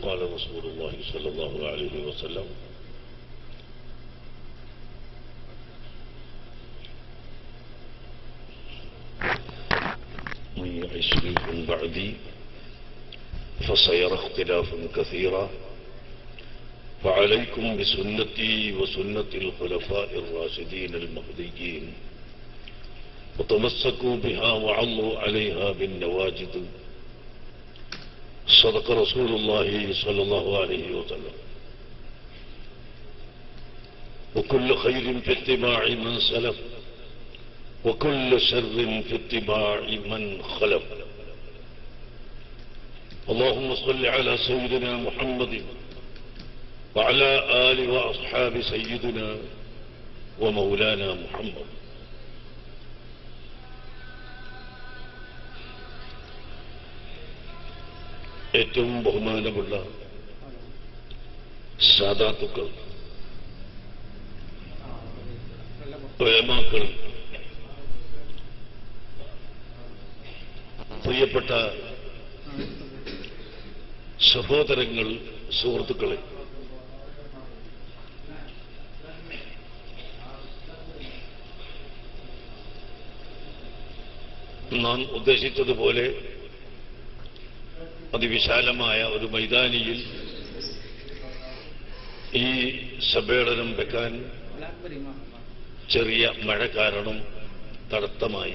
قال رسول الله صلى الله عليه وسلم من يعش منكم بعدي فسيرى اختلافا كثيرا فعليكم بسنتي وسنة الخلفاء الراشدين المهديين وتمسكوا بها وعضوا عليها بالنواجذ. صدق رسول الله صلى الله عليه وسلم. وكل خير في اتباع من سلف وكل شر في اتباع من خلف. اللهم صل على سيدنا محمد وعلى آل وأصحاب سيدنا ومولانا محمد. ഏറ്റവും ബഹുമാനമുള്ള സാദാത്തുക്കൾ, ഉലമാക്കൾ, പ്രിയപ്പെട്ട സഹോദരങ്ങൾ, സുഹൃത്തുക്കളെ, നാം ഉദ്ദേശിച്ചതുപോലെ അതിവിശാലമായ ഒരു മൈതാനിയിൽ ഈ സമ്മേളനം വെക്കാൻ ചെറിയ മഴ കാരണം തടസ്സമായി.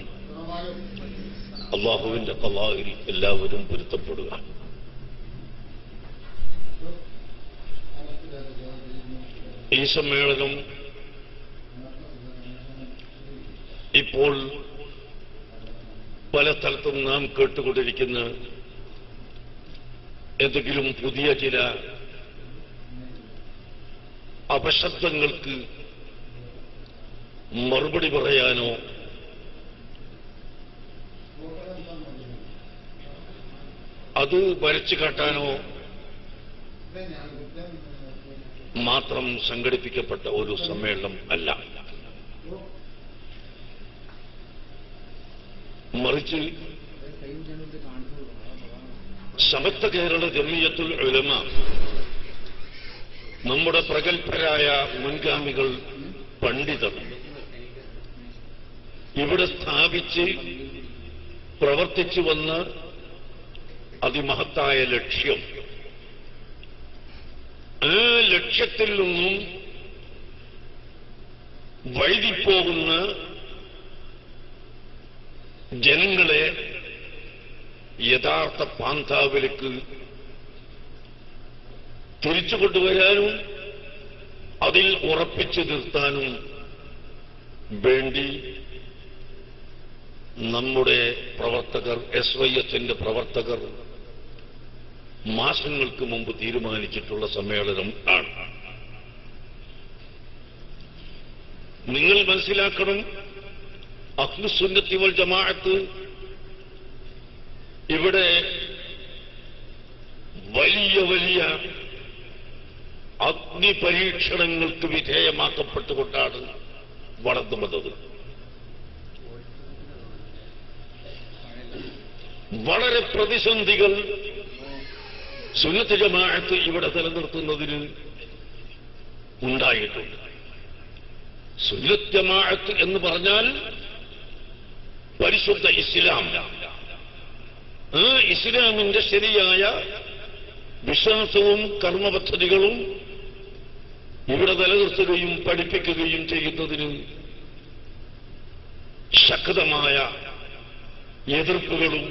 അല്ലാഹുവിന്റെ ഖളാഇൽ എല്ലാവരും പൊരുത്തപ്പെടുക. ഈ സമ്മേളനം ഇപ്പോൾ പല സ്ഥലത്തും നാം കേട്ടുകൊണ്ടിരിക്കുന്ന എന്തെങ്കിലും പുതിയ ചില അപശബ്ദങ്ങൾക്ക് മറുപടി പറയാനോ അത് വരച്ചു കാട്ടാനോ മാത്രം സംഘടിപ്പിക്കപ്പെട്ട ഒരു സമ്മേളനം അല്ല. മറിച്ച് സമസ്ത കേരള ജമിയത്തുൽ ഉലമ നമ്മുടെ പ്രഗത്ഭരായ മുൻഗാമികൾ, പണ്ഡിതർ ഇവിടെ സ്ഥാപിച്ച് പ്രവർത്തിച്ചു വന്ന അതിമഹത്തായ ലക്ഷ്യം, ആ ലക്ഷ്യത്തിൽ നിന്നും വഴുതിപ്പോകുന്ന ജനങ്ങളെ യഥാർത്ഥ പാന്താവിലേക്ക് തിരിച്ചു കൊണ്ടുവരാനും അതിൽ ഉറപ്പിച്ചു നിർത്താനും വേണ്ടി നമ്മുടെ പ്രവർത്തകർ, SYSന്റെ പ്രവർത്തകർ മാസങ്ങൾക്ക് മുമ്പ് തീരുമാനിച്ചിട്ടുള്ള സമ്മേളനം ആണ്. നിങ്ങൾ മനസ്സിലാക്കണം, അഹ്ലുസുന്നത്തി വൽ ജമാഅത്ത് ഇവിടെ വലിയ വലിയ അഗ്നിപരീക്ഷണങ്ങൾക്ക് വിധേയമാക്കപ്പെട്ടുകൊണ്ടാണ് വളർന്നു വന്നത്. വളരെ പ്രതിസന്ധികൾ സുന്നത്ത് ജമാഅത്ത് ഇവിടെ നിലനിർത്തുന്നതിന് ഉണ്ടായിട്ടുണ്ട്. സുന്നത്ത് ജമാഅത്ത് എന്ന് പറഞ്ഞാൽ പരിശുദ്ധ ഇസ്ലാം, ആ ഇസ്ലാമിന്റെ ശരിയായ വിശ്വാസവും കർമ്മപദ്ധതികളും ഇവിടെ നിലനിർത്തുകയും പഠിപ്പിക്കുകയും ചെയ്യുന്നതിന് ശക്തമായ എതിർപ്പുകളും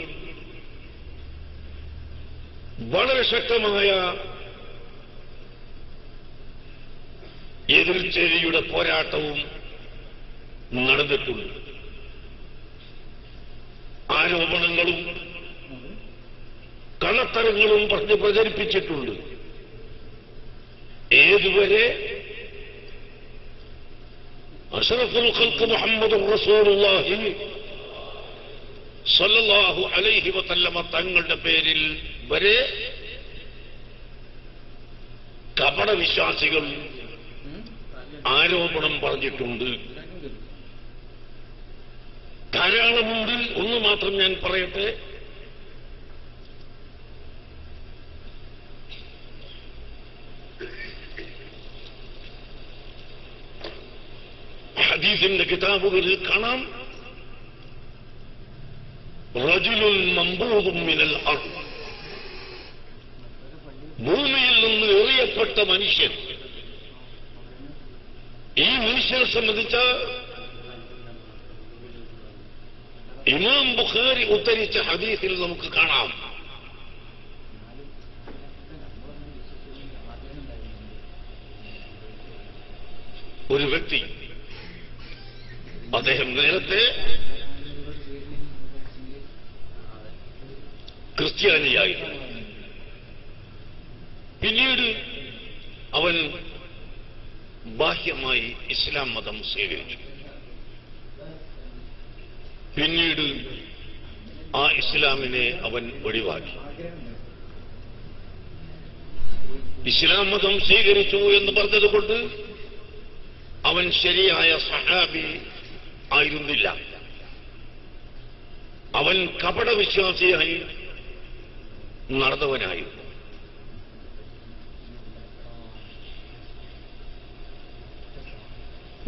വളരെ ശക്തമായ എതിർചേരിയുടെ പോരാട്ടവും നടന്നിട്ടുണ്ട്. ആരോപണങ്ങളും കള്ളത്തരങ്ങളും പറഞ്ഞ് പ്രചരിപ്പിച്ചിട്ടുണ്ട്. ഏതുവരെ അഷ്റഫുൽ ഖൽഖ് മുഹമ്മദുർ റസൂലുള്ളാഹി സ്വല്ലല്ലാഹു അലൈഹി വസല്ലമ തങ്ങളുടെ പേരിൽ വരെ കപടവിശ്വാസികൾ ആരോപണം പറഞ്ഞിട്ടുണ്ട്. ധാരാളമുണ്ട്. ഒന്ന് മാത്രം ഞാൻ പറയട്ടെ. ഹദീസിന്റെ കിതാബുകളിൽ കാണാം, റജുലുൻ മംബൂദുൻ മിനൽ അർദ്, ഭൂമിയിൽ നിന്ന് എറിയപ്പെട്ട മനുഷ്യൻ. ഈ മനുഷ്യനെ സംബന്ധിച്ച ഇമാം ബുഖാരി ഉദ്ധരിച്ച ഹദീസിൽ നമുക്ക് കാണാം, ഒരു വ്യക്തി, അദ്ദേഹം നേരത്തെ ക്രിസ്ത്യാനിയായിരുന്നു. പിന്നീട് അവൻ ബാഹ്യമായി ഇസ്ലാം മതം സ്വീകരിച്ചു. പിന്നീട് ആ ഇസ്ലാമിനെ അവൻ ഒഴിവാക്കി. ഇസ്ലാം മതം സ്വീകരിച്ചു എന്ന് പറഞ്ഞതുകൊണ്ട് അവൻ ശരിയായ സഹാബി ആയിരുന്നില്ല. അവൻ കപടവിശ്വാസിയായി നടന്നവനായിരുന്നു.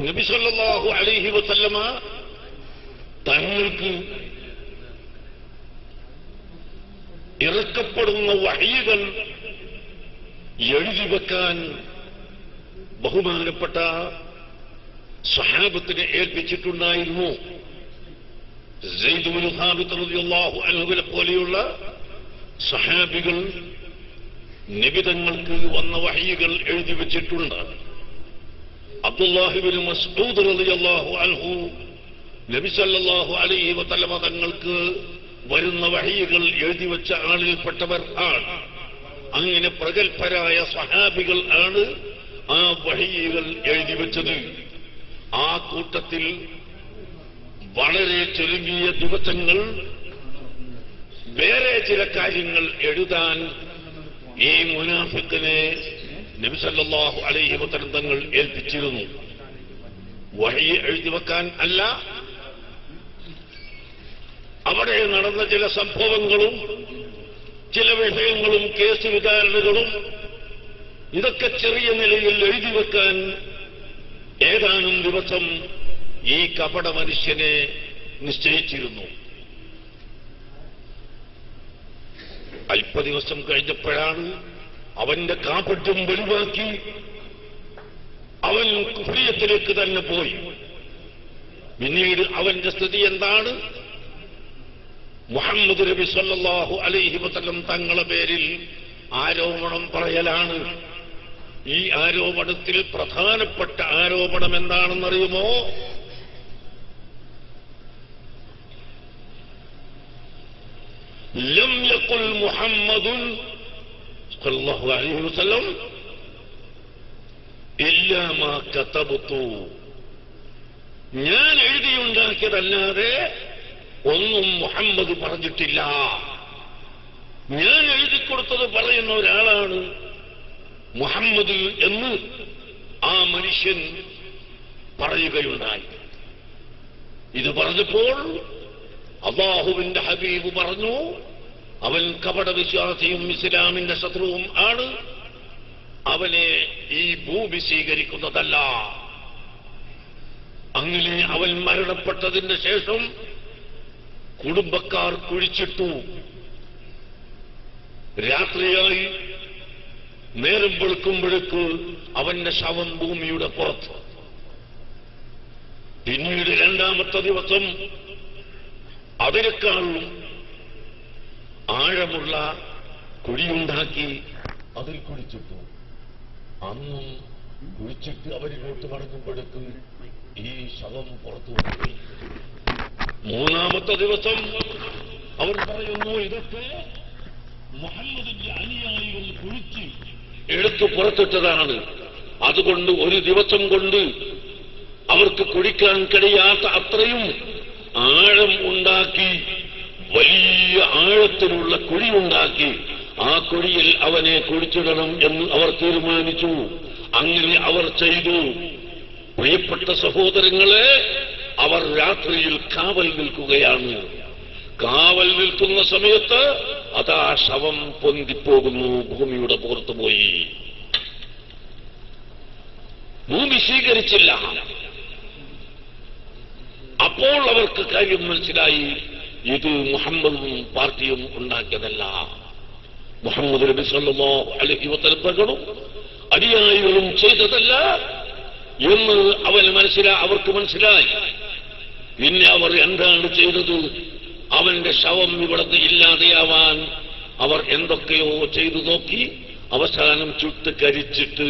നബി സല്ലല്ലാഹു അലൈഹി വസല്ലമ തങ്ങൾക്ക് ഇറക്കപ്പെടുന്ന വഹീകൾ എഴുതിവെക്കാൻ ബഹുമാനപ്പെട്ട സ്വഹാബത്തിനെ ഏൽപ്പിച്ചിട്ടുണ്ടായിരുന്നു. സെയ്ദ് ഇബ്നു സാബിത്ത് റളിയല്ലാഹു അൻഹുവിനെ പോലെയുള്ള സ്വഹാബികൾ നബി തങ്ങൾക്ക് വന്ന വഹീകൾ എഴുതി വെച്ചിട്ടുണ്ട്. അബ്ദുല്ലാഹി ഇബ്നു മസ്ഊദ് റളിയല്ലാഹു അൻഹു നബി സല്ലല്ലാഹു അലൈഹി വസല്ലമ തങ്ങൾക്ക് വരുന്ന വഹീകൾ എഴുതി വെച്ച ആളിൽപ്പെട്ടവർ ആണ്. അങ്ങനെ പ്രഗത്ഭരായ സ്വഹാബികൾ ആണ് ആ വഹീകൾ എഴുതി വെച്ചത്. ആ കൂട്ടത്തിൽ വളരെ ചുരുങ്ങിയ ദിവസങ്ങൾ വേറെ ചില കാര്യങ്ങൾ എഴുതാൻ ഈ മുനാഫിക്കിനെ നബി സല്ലല്ലാഹു അലൈഹി വസല്ലം തങ്ങൾ ഏൽപ്പിച്ചിരുന്നു. വഹീ എഴുതി വെക്കാൻ അല്ല, അവിടെ നടന്ന ചില സംഭവങ്ങളും ചില വിഷയങ്ങളും കേസ് വിചാരണകളും ഇതൊക്കെ ചെറിയ നിലയിൽ എഴുതി വെക്കാൻ ഏതാനും ദിവസം ഈ കപട മനുഷ്യനെ നിശ്ചയിച്ചിരുന്നു. അല്പദിവസം കഴിഞ്ഞപ്പോഴാണ് അവന്റെ കാപട്യം വെളിവാക്കി അവൻ കുഫ്രിയത്തിലേക്ക് തന്നെ പോയി. പിന്നീട് അവന്റെ സ്ഥിതി എന്താണ്? മുഹമ്മദ് നബി സല്ലല്ലാഹു അലൈഹി വസല്ലം തങ്ങളുടെ പേരിൽ ആരോപണം പറയലാണ്. ഈ ആരോപണത്തിൽ പ്രധാനപ്പെട്ട ആരോപണം എന്താണെന്നറിയുമോ? ലം യഖുൽ മുഹമ്മദുൻ സല്ലല്ലാഹു അലൈഹി വസല്ലം ഇല്ലാ മാ കതബതു, ഞാൻ എഴുതിയുണ്ടാക്കിയതല്ലാതെ ഒന്നും മുഹമ്മദ് പറഞ്ഞിട്ടില്ല. ഞാൻ എഴുതിക്കൊടുത്തത് പറയുന്ന ഒരാളാണ് മുഹമ്മദ് എന്ന് ആ മനുഷ്യൻ പറയുകയുണ്ടായി. ഇത് പറഞ്ഞപ്പോൾ അല്ലാഹുവിന്റെ ഹബീബ് പറഞ്ഞു, അവൻ കപടവിശ്വാസിയും ഇസ്ലാമിന്റെ ശത്രുവും ആണ്, അവനെ ഈ ഭൂമി സ്വീകരിക്കുന്നതല്ല. അങ്ങനെ അവൻ മരണപ്പെട്ടതിന് ശേഷം കുടുംബക്കാർ കുഴിച്ചിട്ടു. രാത്രിയായി നേരം വെളുക്കുമ്പോഴേക്ക് അവന്റെ ശവം ഭൂമിയുടെ പുറത്ത്. പിന്നീട് രണ്ടാമത്തെ ദിവസം അതിനേക്കാൾ ആഴമുള്ള കുഴിയുണ്ടാക്കി അതിൽ കുഴിച്ചിട്ടു. അന്നും കുഴിച്ചിട്ട് അവരിലോട്ട് മടങ്ങുമ്പോഴേക്ക് ഈ ശവം പുറത്തു കൊണ്ടുപോയി. മൂന്നാമത്തെ ദിവസം അവർ പറയുന്നു, ഇതൊക്കെ മുഹമ്മദിന്റെ അനുയായികൾ കുഴിച്ച് എടുത്തു പുറത്തിട്ടതാണ്. അതുകൊണ്ട് ഒരു ദിവസം കൊണ്ട് അവർക്ക് കുഴിക്കാൻ കഴിയാത്ത അത്രയും ആഴം ഉണ്ടാക്കി, വലിയ ആഴത്തിലുള്ള കുഴിയുണ്ടാക്കി ആ കുഴിയിൽ അവനെ കുഴിച്ചിടണം എന്ന് അവർ തീരുമാനിച്ചു. അങ്ങനെ അവർ ചെയ്തു. പ്രിയപ്പെട്ട സഹോദരങ്ങളെ, അവർ രാത്രിയിൽ കാവൽ നിൽക്കുകയാണ്. കാവൽ നിൽക്കുന്ന സമയത്ത് അതാ ശവം പൊന്തിപ്പോകുന്നു, ഭൂമിയുടെ പുറത്തു പോയി. ഭൂമി സ്വീകരിച്ചില്ല. അപ്പോൾ അവർക്ക് കാര്യം മനസ്സിലായി, ഇത് മുഹമ്മദും പാർട്ടിയും ഉണ്ടാക്കിയതല്ല, മുഹമ്മദ് നബി സല്ലല്ലാഹു അലൈഹി വസല്ലം തങ്ങളും അനുയായികളും ചെയ്തതല്ല എന്ന് അവർക്ക് മനസ്സിലായി. പിന്നെ അവർ എന്താണ് ചെയ്തത്? അവന്റെ ശവം ഇവിടുന്ന് ഇല്ലാതെയാവാൻ അവർ എന്തൊക്കെയോ ചെയ്തു നോക്കി. അവസാനം ചുട്ട് കരിച്ചിട്ട്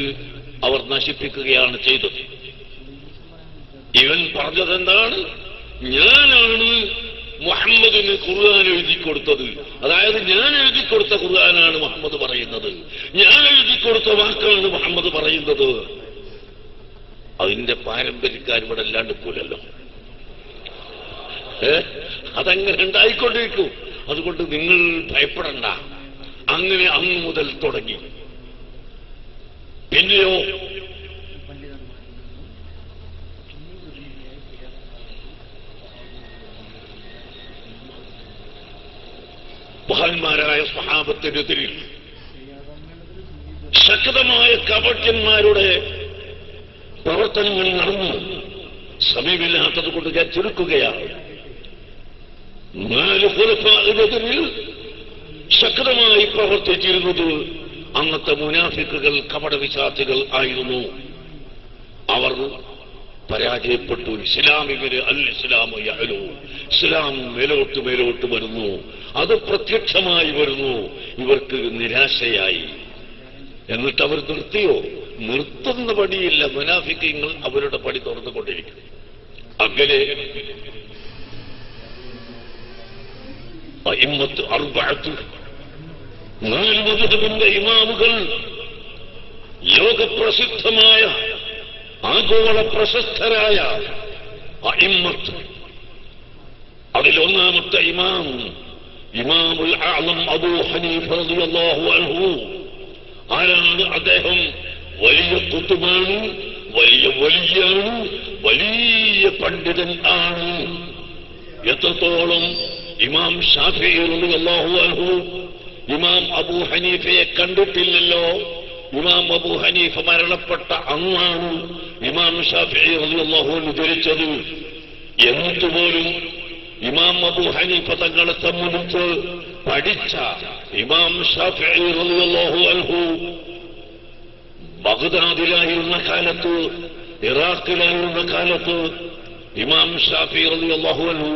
അവർ നശിപ്പിക്കുകയാണ് ചെയ്തത്. ഇവൻ പറഞ്ഞതെന്താണ്? ഞാനാണ് മുഹമ്മദിന് ഖുർആൻ എഴുതി കൊടുത്തത്. അതായത് ഞാൻ എഴുതി കൊടുത്ത ഖുർആനാണ് മുഹമ്മദ് പറയുന്നത്, ഞാൻ എഴുതി കൊടുത്ത വാക്കാണ് മുഹമ്മദ് പറയുന്നത്. അതിന്റെ പാരമ്പര്യക്കാർ ഇവിടെ അല്ലാണ്ട് പോലല്ലോ. അതങ്ങനെ ഉണ്ടായിക്കൊണ്ടിരിക്കും. അതുകൊണ്ട് നിങ്ങൾ ഭയപ്പെടണ്ട. അങ്ങനെ അന്ന് മുതൽ തുടങ്ങി. പിന്നെയോ മഹാന്മാരായ സ്വഹാബത്തിനെതിരിൽ ശക്തമായ കപട്യന്മാരുടെ പ്രവർത്തനങ്ങൾ നടന്നു. സമീപമില്ലാത്തത് കൊണ്ട് ഞാൻ ചുരുക്കുകയാണ്. 4 ഖുലഫാഇനെതിരിൽ ശക്തമായി പ്രവർത്തിച്ചിരുന്നത് അന്നത്തെ മുനാഫിക്കുകൾ, കപടവിശ്വാസികൾ ആയിരുന്നു. അവർ പരാജയപ്പെട്ടു. ഇസ്ലാമികര് അൽ ഇസ്ലാമു യഅലു, ഇസ്ലാം മേലോട്ട് വരുന്നു, അത് പ്രത്യക്ഷമായി വരുന്നു. ഇവർക്ക് നിരാശയായി. എന്നിട്ട് അവർ നിർത്തിയോ? നിർത്തുന്ന പടിയില്ല. മുനാഫിക്കങ്ങൾ അവരുടെ പടി തുറന്നുകൊണ്ടിരിക്കും. അങ്ങനെ അഇമ്മത്ത് അർബഅത്ത്, 4 മദ്ഹബിന്റെ ഇമാമുകൾ, ലോകപ്രസിദ്ധമായ ആഗോള പ്രശസ്തരായ അഇമ്മത്ത്. അതിലൊന്നാമത്തെ ഇമാം ഇമാമുൽ അഅ്ലം അബൂ ഹനീഫ റളിയല്ലാഹു അൻഹു. ആരാണ് അദ്ദേഹം? വലിയ കുത്തുബാണ്, വലിയ വലിയാണ്, വലിയ പണ്ഡിതൻ ആണ്. എത്രത്തോളം? ഇമാം ശാഫിഈ റളിയല്ലാഹു അൻഹു ഇമാം അബൂ ഹനീഫയെ കണ്ടിട്ടില്ലല്ലോ. ഇമാം അബൂ ഹനീഫ മരണപ്പെട്ട അന്നാണ് ഇമാം ശാഫിഈ റളിയല്ലാഹു അൻഹു ജനിച്ചത്. എന്നിട്ടുപോലും ഇമാം അബൂ ഹനീഫ തങ്ങളെ സംബന്ധിച്ച് പഠിച്ച ഇമാം ശാഫിഈ റളിയല്ലാഹു അൻഹു ബഗ്ദാദിലായിരുന്ന കാലത്ത്, ഇറാഖിലായിരുന്ന കാലത്ത് ഇമാം ശാഫിഈ റളിയല്ലാഹു അൻഹു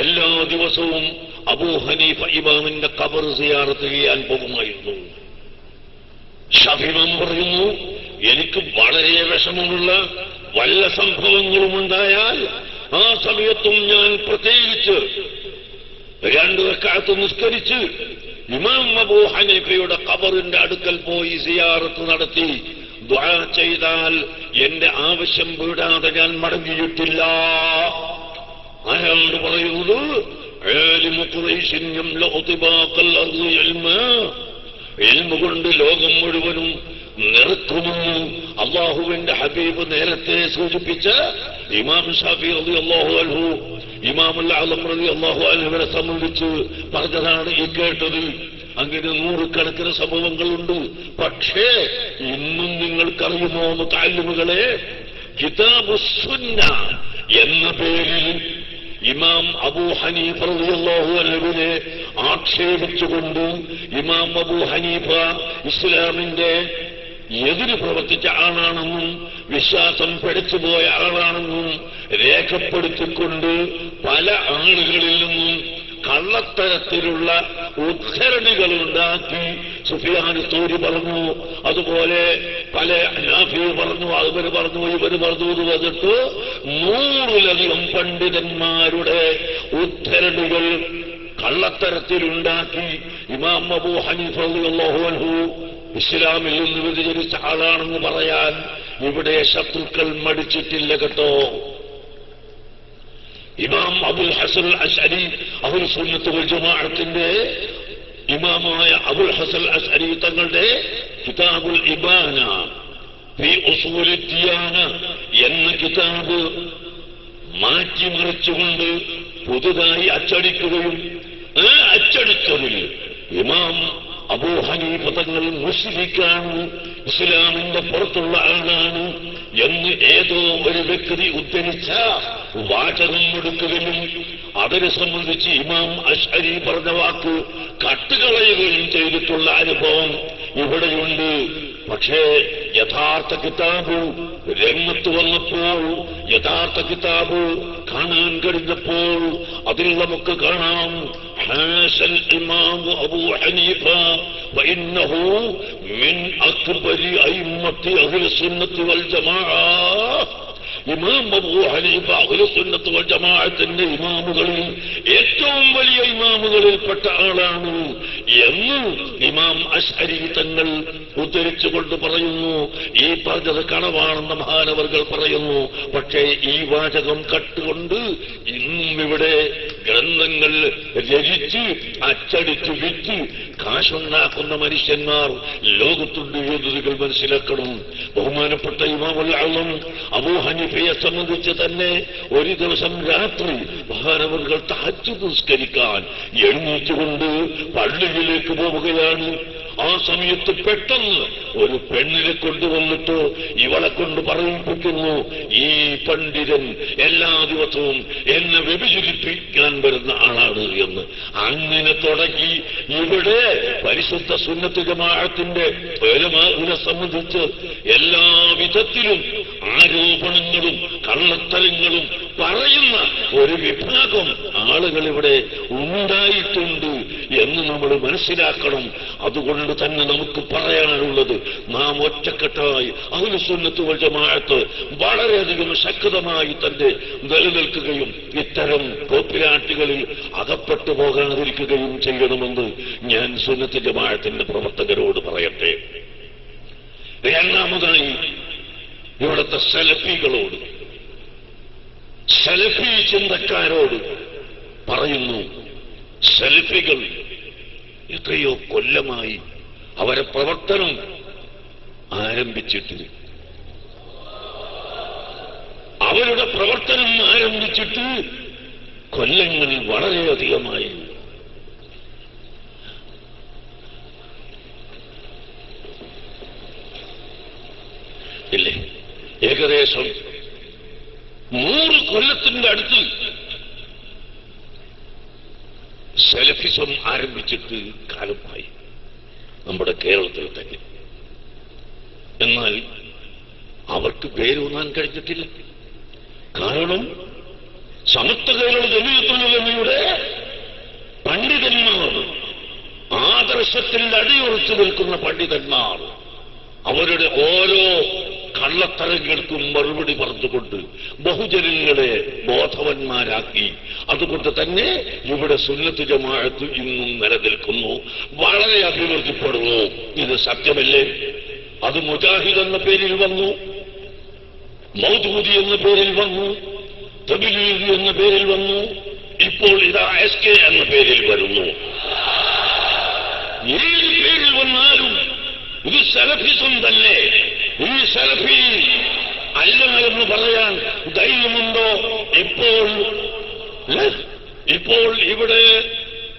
എല്ലാ ദിവസവും അബൂ ഹനീഫ ഇമാമിന്റെ ഖബർ സിയാറത്ത് ചെയ്യാൻ പോകുമായിരുന്നു. ശാഫിഈ ഇമാം പറയുന്നു, എനിക്ക് വളരെ വിഷമമുള്ള വല്ല സംഭവങ്ങളും ഉണ്ടായാൽ ആ സമയത്തും ഞാൻ പ്രത്യേകിച്ച് 2 റക്അത്ത് നിസ്കരിച്ച് ഇമാം അബൂ ഹനീഫയുടെ ഖബറിന്റെ അടുക്കൽ പോയി സിയാറത്ത് നടത്തി ദുആ ചെയ്താൽ എന്റെ ആവശ്യം വീടാതെ ഞാൻ മടങ്ങിയിട്ടില്ല. ആരാണ് പറയുന്നത്? ആലിമു ഖുറൈശിൻ യംലഉ തിബാഖൽ അർളി ഇൽമാ, ഇൽമു കൊണ്ട് ലോകം മുഴുവനും നിറക്കുമെന്ന് അല്ലാഹുവിന്റെ ഹബീബ് നേരത്തെ സൂചിപ്പിച്ച ഇമാം ശാഫിഈ റളിയല്ലാഹു അൻഹു ഇമാമുൽ അഅ്ലം റളിയല്ലാഹു അൻഹുവിനെ സംബന്ധിച്ച് പറഞ്ഞതാണ് ഈ കേട്ടത്. അങ്ങനെ 100 കണക്കിന് സംഭവങ്ങളുണ്ട്. പക്ഷേ ഇന്നും നിങ്ങൾക്കറിയുമോ മുതഅല്ലിമുകളെ, കിതാബുസ്സുന്ന എന്ന പേരിൽ ഇമാം അബൂ ഹനീഫ റളിയല്ലാഹു അൻഹുവിനെ ആക്ഷേപിച്ചുകൊണ്ട് ഇമാം അബൂ ഹനീഫ ഇസ്ലാമിന്റെ എതിര് പ്രവർത്തിച്ച ആളാണെന്നും വിശ്വാസം പഠിച്ചുപോയ ആളാണെന്നും രേഖപ്പെടുത്തിക്കൊണ്ട് പല ആളുകളിൽ നിന്നും കള്ളത്തരത്തിലുള്ള ഉദ്ധരണികളുണ്ടാക്കി സുഫിയാൻ സൗരി പറഞ്ഞു, അതുപോലെ പല നാഫി പറഞ്ഞു, അവര് പറഞ്ഞു, ഇവര് പറഞ്ഞു എന്ന് പറഞ്ഞിട്ട് 100-ലധികം പണ്ഡിതന്മാരുടെ ഉദ്ധരണികൾ കള്ളത്തരത്തിലുണ്ടാക്കി ഇമാം അബൂ ഹനീഫ റളിയല്ലാഹു അൻഹു ഇസ്ലാമിൽ നിന്ന് വ്യതിചരിച്ച ആളാണെന്ന് പറയാൻ ഇവിടെ ശത്രുക്കൾ മടിച്ചിട്ടില്ല കേട്ടോ. ഇമാം അബുൽ ഹസൻ അശ്അരി, അഹ്ലു സുന്നത്ത് വൽ ജമാഅത്തിന്റെ ഇമാമായ അബുൽ ഹസൻ അശ്അരി തങ്ങളുടെ കിതാബുൽ ഇബാന ഫീ ഉസൂലിദ് ദിയാന എന്ന കിതാബ് മാറ്റിമറിച്ചുകൊണ്ട് പുതുതായി അച്ചടിക്കുകയും ആ അച്ചടിച്ചതിൽ ഇമാം അബൂ ഹനീഫ തങ്ങൾ മുശ്രിക്കാണ്, ഇസ്ലാമിന്റെ പുറത്തുള്ള ആളാണ് എന്ന് ഏതോ ഒരു വ്യക്തി ഉദ്ധരിച്ച വാചകം എടുക്കുകയും അതിനെ സംബന്ധിച്ച് ഇമാം അശ്അരി പറഞ്ഞ വാക്ക് കട്ടുകളയുകയും ചെയ്തിട്ടുള്ള അനുഭവം ഇവിടെയുണ്ട്. പക്ഷേ യഥാർത്ഥ കിതാബ് രംഗത്ത് വന്നപ്പോൾ, യഥാർത്ഥ കിതാബ് കാണാൻ കഴിഞ്ഞപ്പോൾ അതിൽ നമുക്ക് കാണാം ഹാസൽ ഇമാം അബൂ ഹനീഫ ഫഇന്നഹു മിൻ അക്ബരി അയിമ്മത്തി അഹ്ലി സുന്നത്തി വൽ ജമാഅ. ഇമാം അബൂ ഹനീഫ അഹ്ലി സുന്നത്ത് വൽ ജമാഅത്തിന്റെ ഇമാമുകളിൽ ഏറ്റവും വലിയ ഇമാമുകളിൽപ്പെട്ട ആളാണ് എന്ന് ഇമാം അശ്അരി തങ്ങൾ ഉദ്ധരിച്ചുകൊണ്ട് പറയുന്നു. ഈ പറഞ്ഞത് കളവാണെന്ന് മഹാനവർകൾ പറയുന്നു. പക്ഷേ ഈ വാചകം കട്ടുകൊണ്ട് ഇന്നും ഇവിടെ ഗ്രന്ഥങ്ങൾ രചിച്ച് അച്ചടിച്ച് വിറ്റ് കാശുണ്ടാക്കുന്ന മനുഷ്യന്മാർ ലോകത്തുണ്ട് എന്ന് നിങ്ങൾ മനസ്സിലാക്കണം. ബഹുമാനപ്പെട്ട ഇമാമുൽ ആലം അബൂ ഹനീഫയെ സംബന്ധിച്ച് തന്നെ ഒരു ദിവസം രാത്രി മഹാനവർകൾ തഹജ്ജുദ് നിസ്കരിക്കാൻ എഴുന്നേറ്റുകൊണ്ട് പള്ളിയിലേക്ക് പോവുകയാണ്. ആ സമയത്ത് പെട്ടെന്ന് ഒരു പെണ്ണിനെ കൊണ്ടുവന്നിട്ട് ഇവളെ കൊണ്ട് പറയിപ്പിക്കുന്നു, ഈ പണ്ഡിതൻ എല്ലാ ദിവസവും എന്നെ വ്യഭിചരിപ്പിക്കാൻ വരുന്ന ആളാണ് എന്ന്. അങ്ങനെ തുടങ്ങി ഇവിടെ പരിശുദ്ധ സുന്നത്ത് ജമാഅത്തിന്റെ ഉലമാഇനെ സംബന്ധിച്ച് എല്ലാ വിധത്തിലും ആരോപണങ്ങളും കള്ളത്തരങ്ങളും പറയുന്ന ഒരു വിഭാഗം ആളുകൾ ഇവിടെ ഉണ്ടായിട്ടുണ്ട് എന്ന് നമ്മൾ മനസ്സിലാക്കണം. അതുകൊണ്ട് തന്നെ നമുക്ക് പറയാനുള്ളത്, നാം ഒറ്റക്കെട്ടായി അഹ്ലു സുന്നത്ത് വൽ ജമാഅത്ത് വളരെയധികം ശക്തമായി തന്നെ നിലനിൽക്കുകയും ഇത്തരം കോപ്പിരാട്ടികളിൽ അകപ്പെട്ടു പോകാതിരിക്കുകയും ചെയ്യണമെന്ന് ഞാൻ സുന്നത്ത് ജമാഅത്തിന്റെ പ്രവർത്തകരോട് പറയട്ടെ. രണ്ടാമതായി ഇവിടുത്തെ സലഫികളോട്, സലഫി ചിന്തക്കാരോട് പറയുന്നു, സലഫികൾ എത്രയോ കൊല്ലമായി അവരെ പ്രവർത്തനം ആരംഭിച്ചിട്ട്, അവരുടെ പ്രവർത്തനം ആരംഭിച്ചിട്ട് കൊല്ലങ്ങൾ വളരെയധികമായി. ഇല്ലേ, ഏകദേശം 100 കൊല്ലത്തിന്റെ അടുത്ത് സെലഫിസം ആരംഭിച്ചിട്ട് കാലമായി നമ്മുടെ കേരളത്തിൽ തന്നെ. എന്നാൽ അവർക്ക് പേരൂന്നാൻ കഴിഞ്ഞിട്ടില്ല. കാരണം സമസ്ത കേരള ജമിയത്തുൽ ഉലമയുടെ പണ്ഡിതന്മാർ, ആദർശത്തിൽ അടിയുറച്ചു നിൽക്കുന്ന പണ്ഡിതന്മാർ, അവരുടെ ഓരോ കള്ളത്തരങ്ങൾക്കും മറുപടി പറഞ്ഞുകൊണ്ട് ബഹുജനങ്ങളെ ബോധവന്മാരാക്കി. അതുകൊണ്ട് തന്നെ ഇവിടെ സുന്നത്ത് ജമാഅത്ത് ഇന്നും നിലനിൽക്കുന്നു, വളരെ അഭിവൃദ്ധിപ്പെടുന്നു. ഇത് സത്യമല്ലേ? അത് മുജാഹിദ് എന്ന പേരിൽ വന്നു, മൗദൂദി എന്ന പേരിൽ വന്നു, തബ്ലീഗ് എന്ന പേരിൽ വന്നു, ഇപ്പോൾ ഇതാ SK എന്ന പേരിൽ വരുന്നു. ഏത് പേരിൽ വന്നാലും ഇത് സലഫിസം തന്നെ. ഈ സലഫി അല്ല എന്ന് പറയാൻ ധൈര്യമുണ്ടോ? ഇപ്പോൾ ഇവിടെ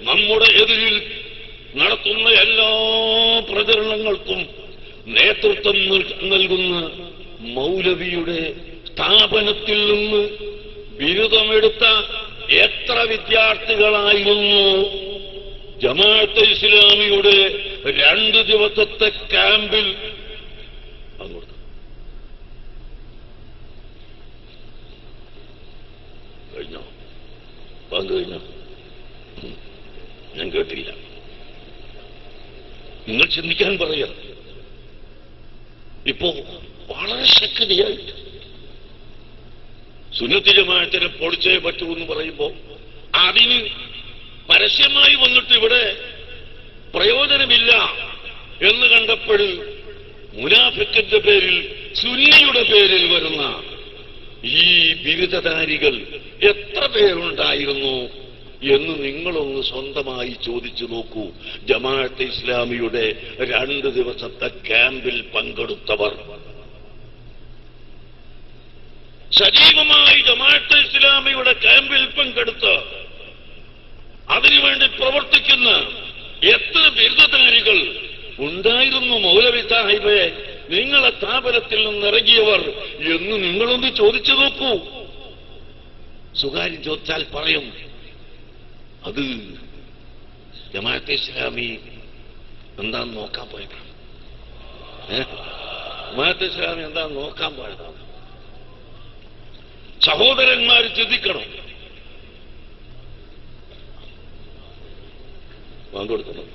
നമ്മുടെ എതിരിൽ നടത്തുന്ന എല്ലാ പ്രചരണങ്ങൾക്കും നേതൃത്വം നൽകുന്ന മൗലവിയുടെ സ്ഥാപനത്തിൽ നിന്ന് ബിരുദമെടുത്ത എത്ര വിദ്യാർത്ഥികളായിരുന്നു ജമാഅത്തെ ഇസ്ലാമിയുടെ 2 ദിവസത്തെ ക്യാമ്പിൽ കഴിഞ്ഞോ? പങ്ക് കഴിഞ്ഞോ? ഞാൻ കേട്ടില്ല. നിങ്ങൾ ചിന്തിക്കാൻ പറയാം. ഇപ്പോ വളരെ ശക്തിയായിട്ട് സുന്നത്ത് ജമാഅത്തിനെ പൊളിച്ചേ പറ്റൂ എന്ന് പറയുമ്പോ അതിന് പരസ്യമായി വന്നിട്ട് ഇവിടെ പ്രയോജനമില്ല എന്ന് കണ്ടപ്പോൾ മുനാഫിക്കിന്റെ പേരിൽ, സുന്നിയുടെ പേരിൽ വരുന്ന ഈ ബിരുദധാരികൾ എത്ര പേരുണ്ടായിരുന്നു എന്ന് നിങ്ങളൊന്ന് സ്വന്തമായി ചോദിച്ചു നോക്കൂ. ജമാഅത്തെ ഇസ്ലാമിയുടെ 2 ദിവസത്തെ ക്യാമ്പിൽ പങ്കെടുത്തവർ, സജീവമായി ജമാഅത്തെ ഇസ്ലാമിയുടെ ക്യാമ്പിൽ പങ്കെടുത്ത് അതിനുവേണ്ടി പ്രവർത്തിക്കുന്ന എത്ര ബിരുദധാരികൾ ഉണ്ടായിരുന്നു? മൗലവി സാഹിബെ, നിങ്ങളെ സ്ഥാപനത്തിൽ നിന്നിറങ്ങിയവർ എന്ന് നിങ്ങളൊന്ന് ചോദിച്ചു നോക്കൂ. സ്വകാര്യം ചോദിച്ചാൽ പറയും അത് ജമാഅത്തെ ഇസ്ലാമി എന്താന്ന് നോക്കാൻ പോയതാണ്. ജമാഅത്തെ ഇസ്ലാമി എന്താന്ന് നോക്കാൻ പോയതാണ്. സഹോദരന്മാർ ചിന്തിക്കണം. പങ്കെടുക്കണം.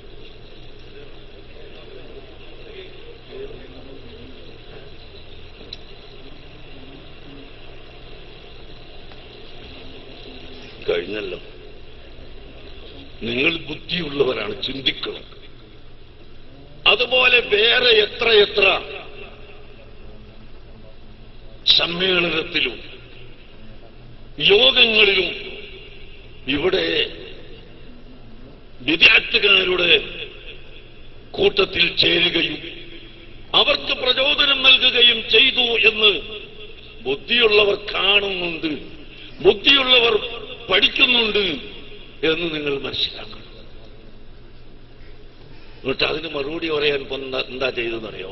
കഴിഞ്ഞല്ലോ. നിങ്ങൾ ബുദ്ധിയുള്ളവരാണ്, ചിന്തിക്കണം. അതുപോലെ വേറെ എത്ര സമ്മേളനത്തിലും യോഗങ്ങളിലും ഇവിടെ വിദ്യാർത്ഥികളുടെ കൂട്ടത്തിൽ ചേരുകയും അവർക്ക് പ്രചോദനം നൽകുകയും ചെയ്തു എന്ന് ബുദ്ധിയുള്ളവർ കാണുന്നുണ്ട്, ബുദ്ധിയുള്ളവർ പഠിക്കുന്നുണ്ട് എന്ന് നിങ്ങൾ മനസ്സിലാക്കണം. എന്നിട്ട് അതിന് മറുപടി പറയാൻ എന്താ ചെയ്തെന്നറിയോ?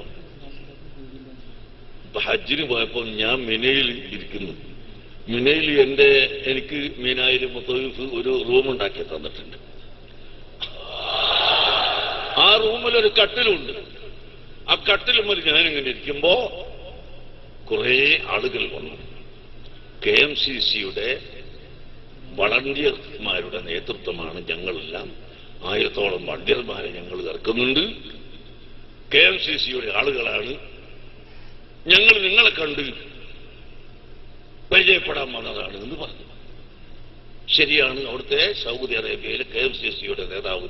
ഹജ്ജിന് പോയപ്പോൾ ഞാൻ മിനയിൽ ഇരിക്കുന്നു. മിനയിൽ എനിക്ക് മീനായിൽ മുത്തവീഫ് ഒരു റൂം ഉണ്ടാക്കി തന്നിട്ടുണ്ട്. ആ റൂമിലൊരു കട്ടിലുണ്ട്. ആ കട്ടിലുമ്മൽ ഞാനിങ്ങനെ ഇരിക്കുമ്പോ കുറെ ആളുകൾ വന്നു. KMCCയുടെ വളണ്ടിയർമാരുടെ നേതൃത്വമാണ് ഞങ്ങളെല്ലാം. 1000-ഓളം വളണ്ടിയർമാരെ ഞങ്ങൾ ഇറക്കുന്നുണ്ട്. KMCCയുടെ ആളുകളാണ്. ഞങ്ങൾ നിങ്ങളെ കണ്ട് പരിചയപ്പെടാൻ വന്നതാണ് എന്ന് പറഞ്ഞു. ശരിയാണ്, അവിടുത്തെ സൗദി അറേബ്യയിലെ KMCCയുടെ നേതാവ്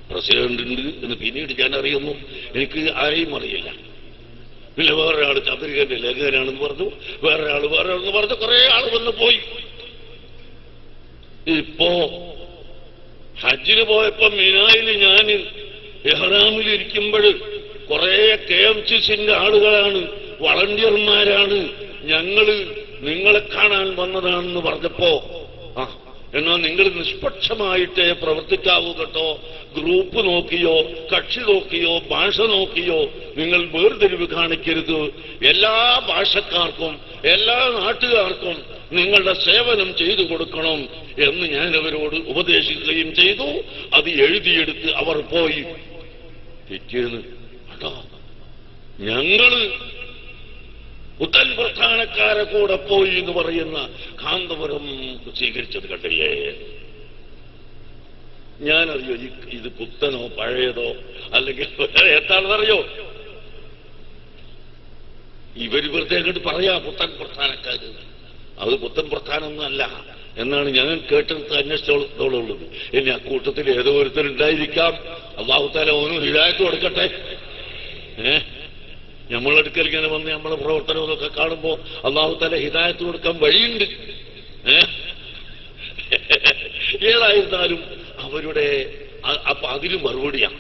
പ്രസിഡന്റ് ഉണ്ട് എന്ന് പിന്നീട് ഞാൻ അറിയുന്നു. എനിക്ക് ആരെയും അറിയില്ല. പിന്നെ വേറൊരാൾ ചന്ദ്രികന്റെ ലേഖകനാണെന്ന് പറഞ്ഞു, വേറൊരാളെന്ന് പറഞ്ഞു. കുറെ ആൾ വന്ന് പോയി. ഇപ്പോ ഹജ്ജിന് പോയപ്പോ മിനായിൽ ഞാൻ ഇഹ്റാമിലിരിക്കുമ്പോൾ കുറെ KMCCന്റെ ആളുകളാണ്, വളണ്ടിയർമാരാണ്, ഞങ്ങള് നിങ്ങളെ കാണാൻ വന്നതാണെന്ന് പറഞ്ഞപ്പോ എന്നാൽ നിങ്ങൾ നിഷ്പക്ഷമായിട്ടേ പ്രവർത്തിക്കാവൂ കേട്ടോ. ഗ്രൂപ്പ് നോക്കിയോ കക്ഷി നോക്കിയോ ഭാഷ നോക്കിയോ നിങ്ങൾ വേർതിരിവ് കാണിക്കരുത്. എല്ലാ ഭാഷക്കാർക്കും എല്ലാ നാട്ടുകാർക്കും നിങ്ങളുടെ സേവനം ചെയ്തു കൊടുക്കണം എന്ന് ഞാൻ അവരോട് ഉപദേശിക്കുകയും ചെയ്തു. അത് എഴുതിയെടുത്ത് അവർ പോയി. പിറ്റേന്ന് കേട്ടോ ഞങ്ങള് പുത്തൻ പ്രധാനക്കാരെ കൂടെ പോയി എന്ന് പറയുന്ന കാന്തപുരം സ്വീകരിച്ചത് കണ്ടില്ലേ? ഞാനറിയോ ഇത് പുത്തനോ പഴയതോ അല്ലെങ്കിൽ എന്താണെന്നറിയോ? ഇവര് വെറുതെ അങ്ങോട്ട് പറയാ പുത്തൻ പ്രധാനക്കാര്. അത് പുത്തൻ പ്രധാനമൊന്നും അല്ല എന്നാണ് ഞാൻ കേട്ടെടുത്ത് അന്വേഷിച്ചോളുള്ളത്. ഇനി ആ കൂട്ടത്തിൽ ഏതോ ഒരുത്തരുണ്ടായിരിക്കാം. അല്ലാഹു തആല ഓനും ഹിദായത്ത് കൊടുക്കട്ടെ. നമ്മളെടുക്കൽ ഇങ്ങനെ വന്ന് നമ്മളെ പ്രവർത്തനമൊക്കെ കാണുമ്പോ അല്ലാഹു തആല ഹിദായത്ത് കൊടുക്കാൻ വഴിയുണ്ട്. ഏതായിരുന്നാലും അവരുടെ അപ്പൊ അതിന് മറുപടിയാണ്.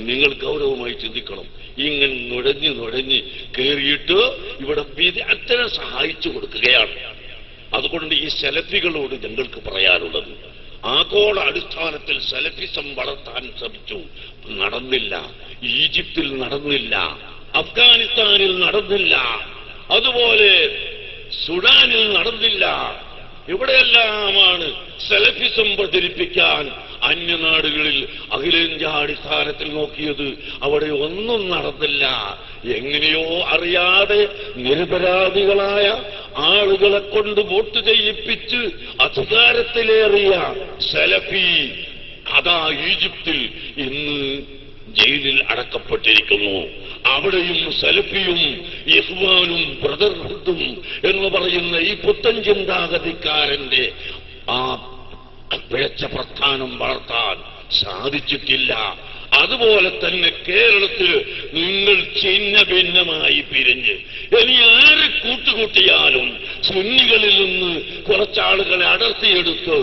നിങ്ങൾ ഗൗരവമായി ചിന്തിക്കണം. ഇങ്ങനെ നുഴഞ്ഞ് കയറിയിട്ട് ഇവിടെ വിദഗ്ധനെ സഹായിച്ചു കൊടുക്കുകയാണ്. അതുകൊണ്ട് ഈ സലഫികളോട് ഞങ്ങൾക്ക് പറയാനുള്ളത്, ആഗോള അടിസ്ഥാനത്തിൽ സലഫിസം വളർത്താൻ ശ്രമിച്ചു, നടന്നില്ല. ഈജിപ്തിൽ നടന്നില്ല, അഫ്ഗാനിസ്ഥാനിൽ നടന്നില്ല, അതുപോലെ സുഡാനിൽ നടന്നില്ല. ഇവിടെയെല്ലാമാണ് സലഫിസം പ്രചരിപ്പിക്കാൻ അന്യനാടുകളിൽ അഖിലേന്ത്യാ അടിസ്ഥാനത്തിൽ നോക്കിയത്. അവിടെ ഒന്നും നടന്നില്ല. എങ്ങനെയോ അറിയാതെ നിരപരാധികളായ ആളുകളെ കൊണ്ട് വോട്ട് ചെയ്യിപ്പിച്ച് അധികാരത്തിലേറിയ സലഫി അതാ ഈജിപ്തിൽ ഇന്ന് ജയിലിൽ അടക്കപ്പെട്ടിരിക്കുന്നു. അവിടെയും സലഫിയും ഇഖ്വാനും ബ്രദർഹുഡും എന്ന് പറയുന്ന ഈ പുത്തൻ ചിന്താഗതിക്കാരന്റെ ആ പിഴച്ച പ്രസ്ഥാനം വളർത്താൻ സാധിച്ചിട്ടില്ല. അതുപോലെ തന്നെ കേരളത്തിൽ നിങ്ങൾ ഛിന്ന ഭിന്നമായി പിരിഞ്ഞ് ഇനി ആരെ കൂട്ടുകൂട്ടിയാലും സുന്നികളിൽ നിന്ന് കുറച്ചാളുകളെ അടർത്തിയെടുത്ത്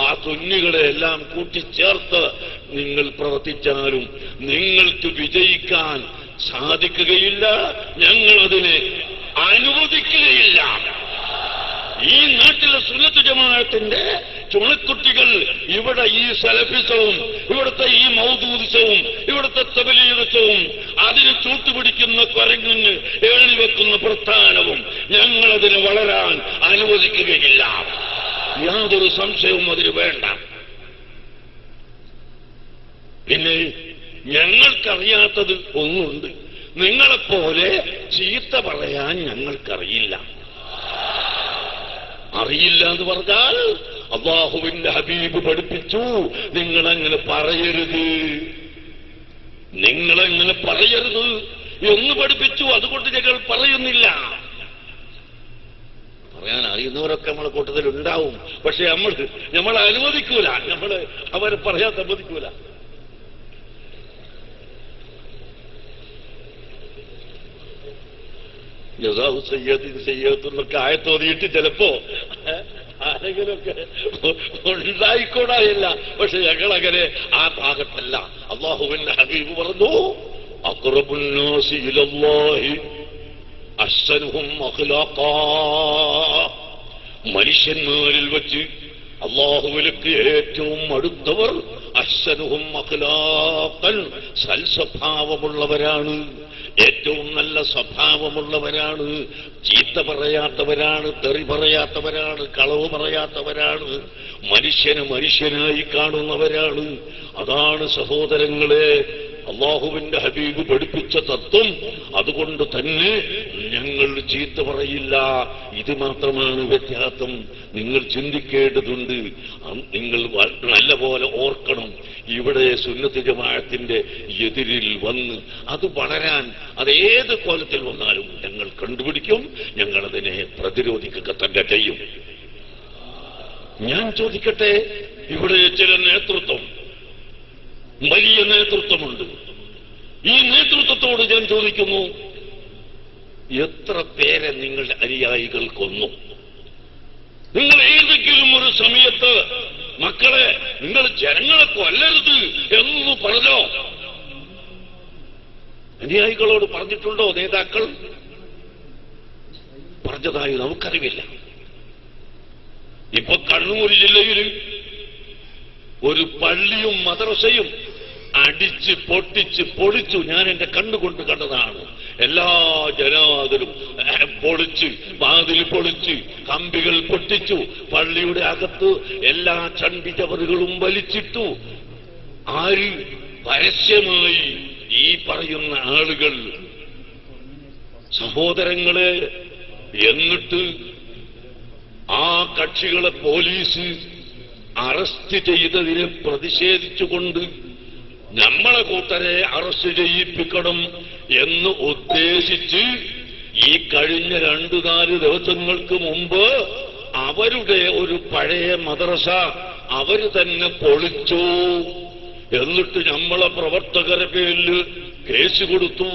ആ സുന്നികളെ എല്ലാം കൂട്ടിച്ചേർത്ത് നിങ്ങൾ പ്രവർത്തിച്ചാലും നിങ്ങൾക്ക് വിജയിക്കാൻ സാധിക്കുകയില്ല. ഞങ്ങളതിനെ അനുവദിക്കുകയില്ല. ഈ നാട്ടിലെ സുന്നത്ത് ജമാഅത്തിന്റെ ചുണക്കുട്ടികൾ ഇവിടെ ഈ സലഫിസവും ഇവിടുത്തെ ഈ മൗദൂദിസവും ഇവിടുത്തെ തബ്ലീഗിസവും അതിന് ചൂട്ടുപിടിക്കുന്ന കുരങ്ങിന് എഴുതിവെക്കുന്ന പ്രസ്ഥാനവും ഞങ്ങളതിന് വളരാൻ അനുവദിക്കുകയില്ല. യാതൊരു സംശയവും അതിന് വേണ്ട. പിന്നെ ഞങ്ങൾക്കറിയാത്തത് ഒന്നുണ്ട്. നിങ്ങളെപ്പോലെ ചീത്ത പറയാൻ ഞങ്ങൾക്കറിയില്ല. അറിയില്ല എന്ന് പറഞ്ഞാൽ അല്ലാഹുവിന്റെ ഹബീബ് പഠിപ്പിച്ചു, നിങ്ങളങ്ങനെ പറയരുത്, നിങ്ങളങ്ങനെ പറയരുത് എന്ന് പഠിപ്പിച്ചു. അതുകൊണ്ട് ഞങ്ങൾ പറയുന്നില്ല. പറയാൻ അറിയുന്നവരൊക്കെ നമ്മളെ കൂട്ടത്തിൽ ഉണ്ടാവും. പക്ഷെ നമ്മൾ അനുവദിക്കൂല, അവരെ പറയാൻ സമ്മതിക്കൂല. ജസാഉ സയ്യിഅത്തിൻ സയ്യിഅത്തുന്നൊക്കെ ആയത്തോതിയിട്ട് ചിലപ്പോ ആരെങ്കിലുമൊക്കെ ഉണ്ടായിക്കൂടായില്ല. പക്ഷെ ഞങ്ങളങ്ങനെ ആ ഭാഗത്തല്ല. അല്ലാഹുവിന്റെ ഹബീബ് പറഞ്ഞു, അഖ്റബുൻ നാസി ഇലല്ലാഹി അഹ്സനുഹും അഖ്ലാഖാ. മനുഷ്യന്മാരിൽ വെച്ച് അല്ലാഹുവിലേക്ക് ഏറ്റവും അടുത്തവർ അഹ്സനുഹും അഖ്ലാഖൻ, സൽസ്വഭാവമുള്ളവരാണ്, ഏറ്റവും നല്ല സ്വഭാവമുള്ളവരാണ്, ചീത്ത പറയാത്തവരാണ്, തെറി പറയാത്തവരാണ്, കളവ് പറയാത്തവരാണ്, മനുഷ്യനെ മനുഷ്യനായി കാണുന്നവരാണ്. അതാണ് സഹോദരങ്ങളെ അല്ലാഹുവിന്റെ ഹബീബ് പഠിപ്പിച്ച തത്വം. അതുകൊണ്ട് തന്നെ ഞങ്ങൾ ചീത്ത പറയില്ല. ഇത് മാത്രമാണ് വ്യത്യാസം. നിങ്ങൾ ചിന്തിക്കേണ്ടതുണ്ട്. നിങ്ങൾ നല്ലപോലെ ഓർക്കണം. ഇവിടെ സുന്നത്ത് ജമാഅത്തിന്റെ എതിരിൽ വന്ന് അത് വളരാൻ അതേത് കോലത്തിൽ വന്നാലും ഞങ്ങൾ കണ്ടുപിടിക്കും. ഞങ്ങളതിനെ പ്രതിരോധിക്കുക തന്നെ ചെയ്യും. ഞാൻ ചോദിക്കട്ടെ, ഇവിടെ ചില നേതൃത്വം, വലിയ നേതൃത്വമുണ്ട്. ഈ നേതൃത്വത്തോട് ഞാൻ ചോദിക്കുന്നു, എത്ര പേരെ നിങ്ങളുടെ അനുയായികൾ കൊന്നു? നിങ്ങൾ ഏതെങ്കിലും ഒരു സമയത്ത് മക്കളെ നിങ്ങൾ ജനങ്ങളെ കൊല്ലരുത് എന്ന് പറഞ്ഞോ? അനുയായികളോട് പറഞ്ഞിട്ടുണ്ടോ നേതാക്കൾ? പറഞ്ഞതായി നമുക്കറിവില്ല. ഇപ്പൊ കണ്ണൂർ ജില്ലയിൽ ഒരു പള്ളിയും മദ്രസയും അടിച്ച് പൊട്ടിച്ച് പൊളിച്ചു. ഞാൻ എന്റെ കണ്ണുകൊണ്ട് കണ്ടതാണ്. എല്ലാ ജനാദരും പൊളിച്ച്, വാതിൽ പൊളിച്ച്, കമ്പികൾ പൊട്ടിച്ചു, പള്ളിയുടെ അകത്ത് എല്ലാ ചണ്ടി ചവറുകളും വലിച്ചിട്ടു. ആര്? പരസ്യമായി ഈ പറയുന്ന ആളുകൾ. സഹോദരങ്ങളെ, എന്നിട്ട് ആ കക്ഷികളെ പോലീസ് അറസ്റ്റ് ചെയ്തതിനെ പ്രതിഷേധിച്ചുകൊണ്ട് നമ്മളെ കൂട്ടരെ അറസ്റ്റ് ചെയ്യിപ്പിക്കണം എന്ന് ഉദ്ദേശിച്ച് ഈ കഴിഞ്ഞ 2-4 ദിവസങ്ങൾക്ക് മുമ്പ് അവരുടെ ഒരു പഴയ മദ്രസ അവര് തന്നെ പൊളിച്ചു. എന്നിട്ട് നമ്മളെ പ്രവർത്തകരുടെ പേരിൽ കേസ് കൊടുത്തു.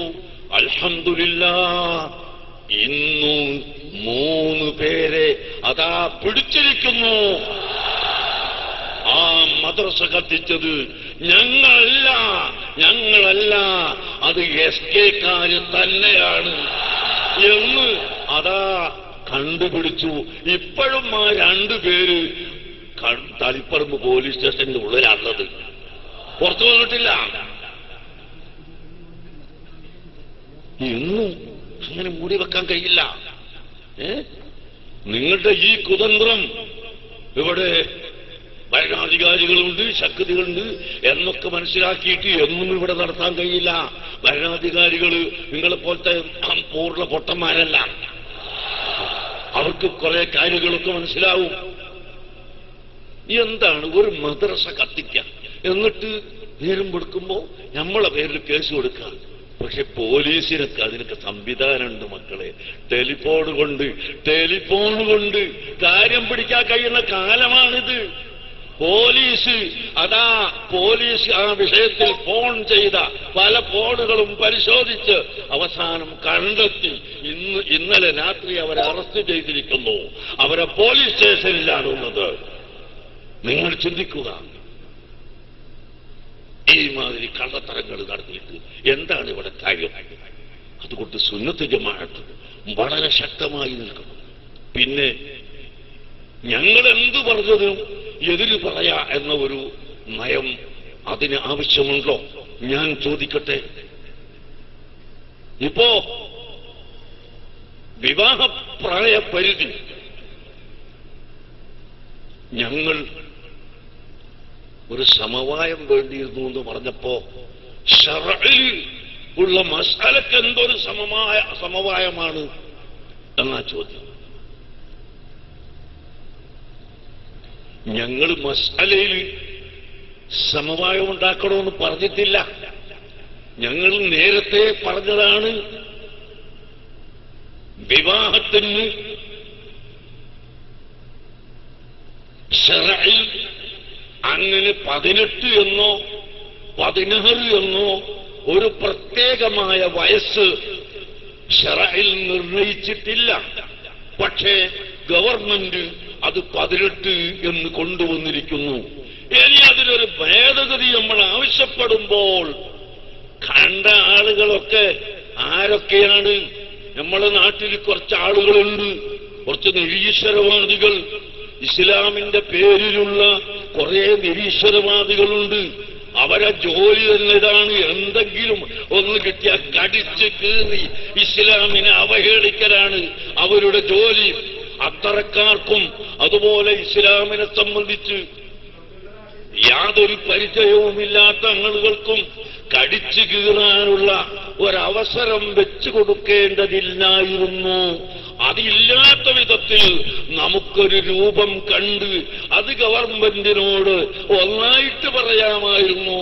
അൽഹംദുലില്ലാഹ്, ഇന്നു 3 പേരെ അതാ പിടിച്ചിരിക്കുന്നു. ആ മദ്രസ കത്തിച്ചത് ഞങ്ങളല്ല, അത് SK-ക്കാര് തന്നെയാണ് എന്ന് അതാ കണ്ടുപിടിച്ചു. ഇപ്പോഴും ആ 2 പേര് തളിപ്പറമ്പ് പോലീസ് സ്റ്റേഷന്റെ ഉള്ളിലാണുള്ളത്. പുറത്തു വന്നിട്ടില്ല. എന്നും അങ്ങനെ മൂടി വെക്കാൻ കഴിയില്ല. നിങ്ങളുടെ ഈ കുതന്ത്രം ഇവിടെ ഭരണാധികാരികളുണ്ട്, ശക്തികളുണ്ട് എന്നൊക്കെ മനസ്സിലാക്കിയിട്ട് എന്നും ഇവിടെ നടത്താൻ കഴിയില്ല. ഭരണാധികാരികൾ നിങ്ങളെപ്പോലത്തെ പൂർണ്ണ പൊട്ടന്മാരല്ല. അവർക്ക് കുറെ കാര്യങ്ങളൊക്കെ മനസ്സിലാവും. എന്താണ് ഒരു മദ്രസ കത്തിക്കുക, എന്നിട്ട് നേരം കൊടുക്കുമ്പോ നമ്മളെ പേരിൽ കേസ് കൊടുക്കുക. പക്ഷെ പോലീസിനൊക്കെ അതിനൊക്കെ സംവിധാനമുണ്ട് മക്കളെ. ടെലിഫോൺ കൊണ്ട് കാര്യം പിടിക്കാൻ കഴിയുന്ന കാലമാണിത്. പോലീസ് ആ വിഷയത്തിൽ ഫോൺ ചെയ്ത പല ഫോണുകളും പരിശോധിച്ച് അവസാനം കണ്ടെത്തി. ഇന്നലെ രാത്രി അവരെ അറസ്റ്റ് ചെയ്തിരിക്കുന്നു. അവരെ പോലീസ് സ്റ്റേഷനിലാണുള്ളത്. നിങ്ങൾ ചിന്തിക്കുക, ഈ മാതിരി കള്ളത്തരങ്ങൾ നടത്തിയിട്ട് എന്താണ് ഇവിടെ കാര്യം? അതുകൊണ്ട് സുന്നത്ത് ജമാഅത്ത് വളരെ ശക്തമായി നിൽക്കണം. പിന്നെ ഞങ്ങൾ എന്തു പറഞ്ഞതും എതിര് പറയാ എന്ന ഒരു നയം അതിന് ആവശ്യമുണ്ടോ? ഞാൻ ചോദിക്കട്ടെ. ഇപ്പോ വിവാഹപ്രായ പരിധി ഞങ്ങൾ ഒരു സമവായം വേണ്ടിയിരുന്നു എന്ന് പറഞ്ഞപ്പോ ശർഇൽ ഉള്ള മസ്അലക്ക് എന്തൊരു സമവായമാണ് എന്നാ ചോദ്യം. ഞങ്ങൾ മസ്അലയിൽ സമവായം ഉണ്ടാക്കണമെന്ന് പറഞ്ഞിട്ടില്ല. ഞങ്ങൾ നേരത്തെ പറഞ്ഞതാണ് വിവാഹത്തിന് ശർഇൽ അങ്ങനെ 18 എന്നോ 16 എന്നോ ഒരു പ്രത്യേകമായ വയസ്സ് ശർഇൽ നിർണയിച്ചിട്ടില്ല. പക്ഷേ ഗവൺമെന്റ് അത് 18 എന്ന് കൊണ്ടുവന്നിരിക്കുന്നു. ഇനി അതിലൊരു ഭേദഗതി നമ്മൾ ആവശ്യപ്പെടുമ്പോൾ കണ്ട ആളുകളൊക്കെ ആരൊക്കെയാണ്? നമ്മളെ നാട്ടിൽ കുറച്ച് ആളുകളുണ്ട്, കുറച്ച് നിരീശ്വരവാദികൾ, ഇസ്ലാമിന്റെ പേരിലുള്ള കുറെ നിരീശ്വരവാദികളുണ്ട്. അവരെ ജോലി തന്നെ ഇതാണ്, എന്തെങ്കിലും ഒന്ന് കിട്ടിയാൽ കടിച്ച് കീറി ഇസ്ലാമിനെ അവഹേളിക്കലാണ് അവരുടെ ജോലി. അത്തരക്കാർക്കും അതുപോലെ ഇസ്ലാമിനെ സംബന്ധിച്ച് യാതൊരു പരിചയവുമില്ലാത്ത ആളുകൾക്കും കടിച്ചു കീറാനുള്ള ഒരവസരം വെച്ചു കൊടുക്കേണ്ടതില്ലായിരുന്നു. അതില്ലാത്ത വിധത്തിൽ നമുക്കൊരു രൂപം കണ്ട് അത് ഗവൺമെന്റിനോട് ഒന്നായിട്ട് പറയാമായിരുന്നു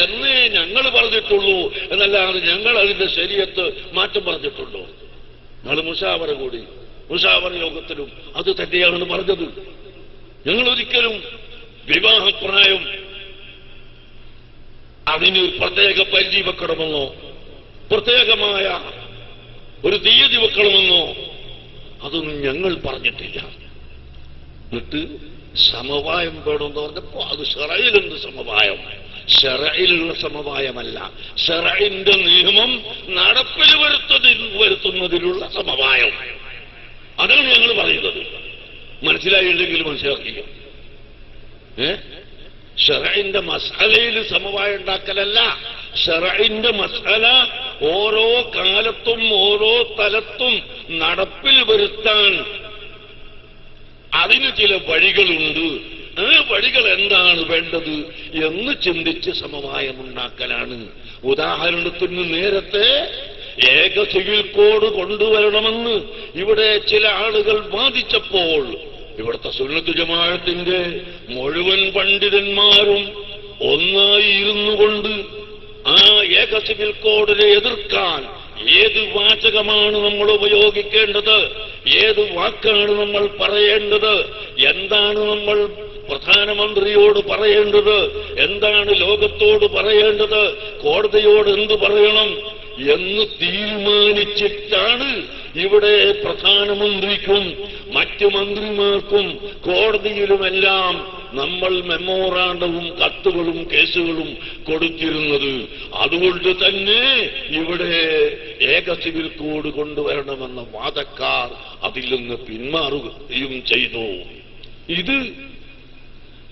എന്നേ ഞങ്ങൾ പറഞ്ഞിട്ടുള്ളൂ. എന്നല്ലാതെ ഞങ്ങൾ അതിന്റെ ശരീഅത്ത് മാറ്റം പറഞ്ഞിട്ടുണ്ടോ? ഞങ്ങൾ മുശാവറ കൂടി, മുശാവറ യോഗത്തിലും അത് തന്നെയാണ് പറഞ്ഞത്. ഞങ്ങൾ ഒരിക്കലും വിവാഹപ്രായം അതിന് പ്രത്യേക പരിധി വെക്കണമെന്നോ പ്രത്യേകമായ ഒരു തീയതി വെക്കണമെന്നോ അതൊന്നും ഞങ്ങൾ പറഞ്ഞിട്ടില്ല. എന്നിട്ട് സമവായം വേണമെന്ന് പറഞ്ഞപ്പോ അത് ശറഇലുണ്ട് സമവായം. ശറഇലുള്ള സമവായമല്ല, ശറഇന്റെ നിയമം നടപ്പിൽ വരുത്തുന്നതിലുള്ള സമവായം. അതാണ് ഞങ്ങൾ പറയുന്നത്. മനസ്സിലായില്ലെങ്കിൽ മനസ്സിലാക്കിയോ? ശർഇന്റെ മസ്അലയിൽ സമവായം ഉണ്ടാക്കലല്ല. ശർഇന്റെ മസ്അല ഓരോ കാലത്തും ഓരോ തലത്തും നടപ്പിൽ വരുത്താൻ അതിന് ചില വഴികളുണ്ട്. ആ വഴികൾ എന്താണ് വേണ്ടത് എന്ന് ചിന്തിച്ച് സമവായമുണ്ടാക്കലാണ്. ഉദാഹരണത്തിന് നേരത്തെ ഏക സിവിൽ കോഡ് കൊണ്ടുവരണമെന്ന് ഇവിടെ ചില ആളുകൾ വാദിച്ചപ്പോൾ ഇവിടുത്തെ സുന്നത്ത് ജമാഅത്തിന്റെ മുഴുവൻ പണ്ഡിതന്മാരും ഒന്നായി ഇരുന്നു കൊണ്ട് ആ ഏക സിവിൽ കോഡിനെ എതിർക്കാൻ ഏത് വാചകമാണ് നമ്മൾ ഉപയോഗിക്കേണ്ടത്, ഏത് വാക്കാണ് നമ്മൾ പറയേണ്ടത്, എന്താണ് നമ്മൾ പ്രധാനമന്ത്രിയോട് പറയേണ്ടത്, എന്താണ് ലോകത്തോട് പറയേണ്ടത്, കോടതിയോട് എന്ത് പറയണം എന്ന് തീരുമാനിച്ചിട്ടാണ് ഇവിടെ പ്രധാനമന്ത്രിക്കും മറ്റു മന്ത്രിമാർക്കും കോടതിയിലുമെല്ലാം നമ്മൾ മെമ്മോറാണ്ടവും കത്തുകളും കേസുകളും കൊടുത്തിരുന്നത്. അതുകൊണ്ട് തന്നെ ഇവിടെ ഏക സിവിൽ കോഡ് കൊണ്ടുവരണമെന്ന വാദക്കാർ അതിൽ നിന്ന് പിന്മാറുകയും ചെയ്തു. ഇത്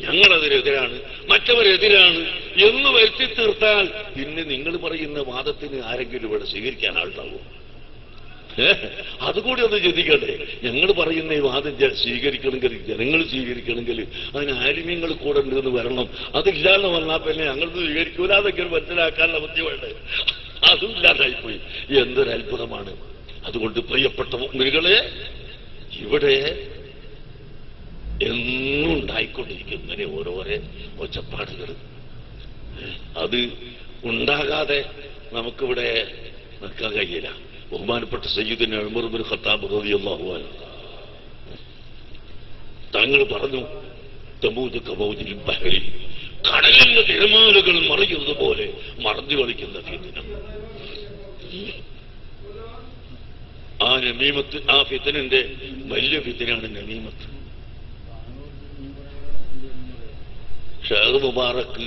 ഞങ്ങളതിനെതിരാണ്, മറ്റവരെതിരാണ് എന്ന് വരുത്തി തീർത്താൽ പിന്നെ നിങ്ങൾ പറയുന്ന വാദത്തിന് ആരെങ്കിലും ഇവിടെ സ്വീകരിക്കാൻ ആളുണ്ടാവും? അതുകൂടി ഒന്ന് ചിന്തിക്കട്ടെ. ഞങ്ങൾ പറയുന്ന ഈ വാദം സ്വീകരിക്കണമെങ്കിൽ, ജനങ്ങൾ സ്വീകരിക്കണമെങ്കിൽ അതിന് ആലിമ്യങ്ങൾ കൂടെ ഉണ്ടെന്ന് വരണം. അതില്ലാന്ന് വന്നാൽ പിന്നെ ഞങ്ങൾക്ക് സ്വീകരിക്കൂല അതൊക്കെ മനസ്സിലാക്കാനുള്ള ബുദ്ധി വേണ്ടേ? അതും ഇല്ലാതായിപ്പോയി. എന്തൊരത്ഭുതമാണ്. അതുകൊണ്ട് പ്രിയപ്പെട്ട മുഅ്മിനുകളെ, ഇവിടെ എന്നും ഉണ്ടായിക്കൊണ്ടിരിക്കും ഇങ്ങനെ ഓരോരോ ഒച്ചപ്പാടുകൾ. അത് ഉണ്ടാകാതെ നമുക്കിവിടെ നിൽക്കാൻ കഴിയില്ല. ബഹുമാനപ്പെട്ട സയ്യിദുന ഉമർ ഇബ്നു ഖത്താബ് റളിയല്ലാഹു അൻഹു തങ്ങൾ പറഞ്ഞു, തമൂദ് കമൗജിൽ ബഹരി, കടലിന്റെ തിരമാലകൾ മറിയുന്നത് പോലെ മറഞ്ഞു കളിക്കുന്ന ഫിത്ന. ആ നമീമത്ത്, ആ ഫിത്നന്റെ വലിയ ഫിത്നയാണ് നമീമത്ത്. ഷേഖ് മുബാറക്ക്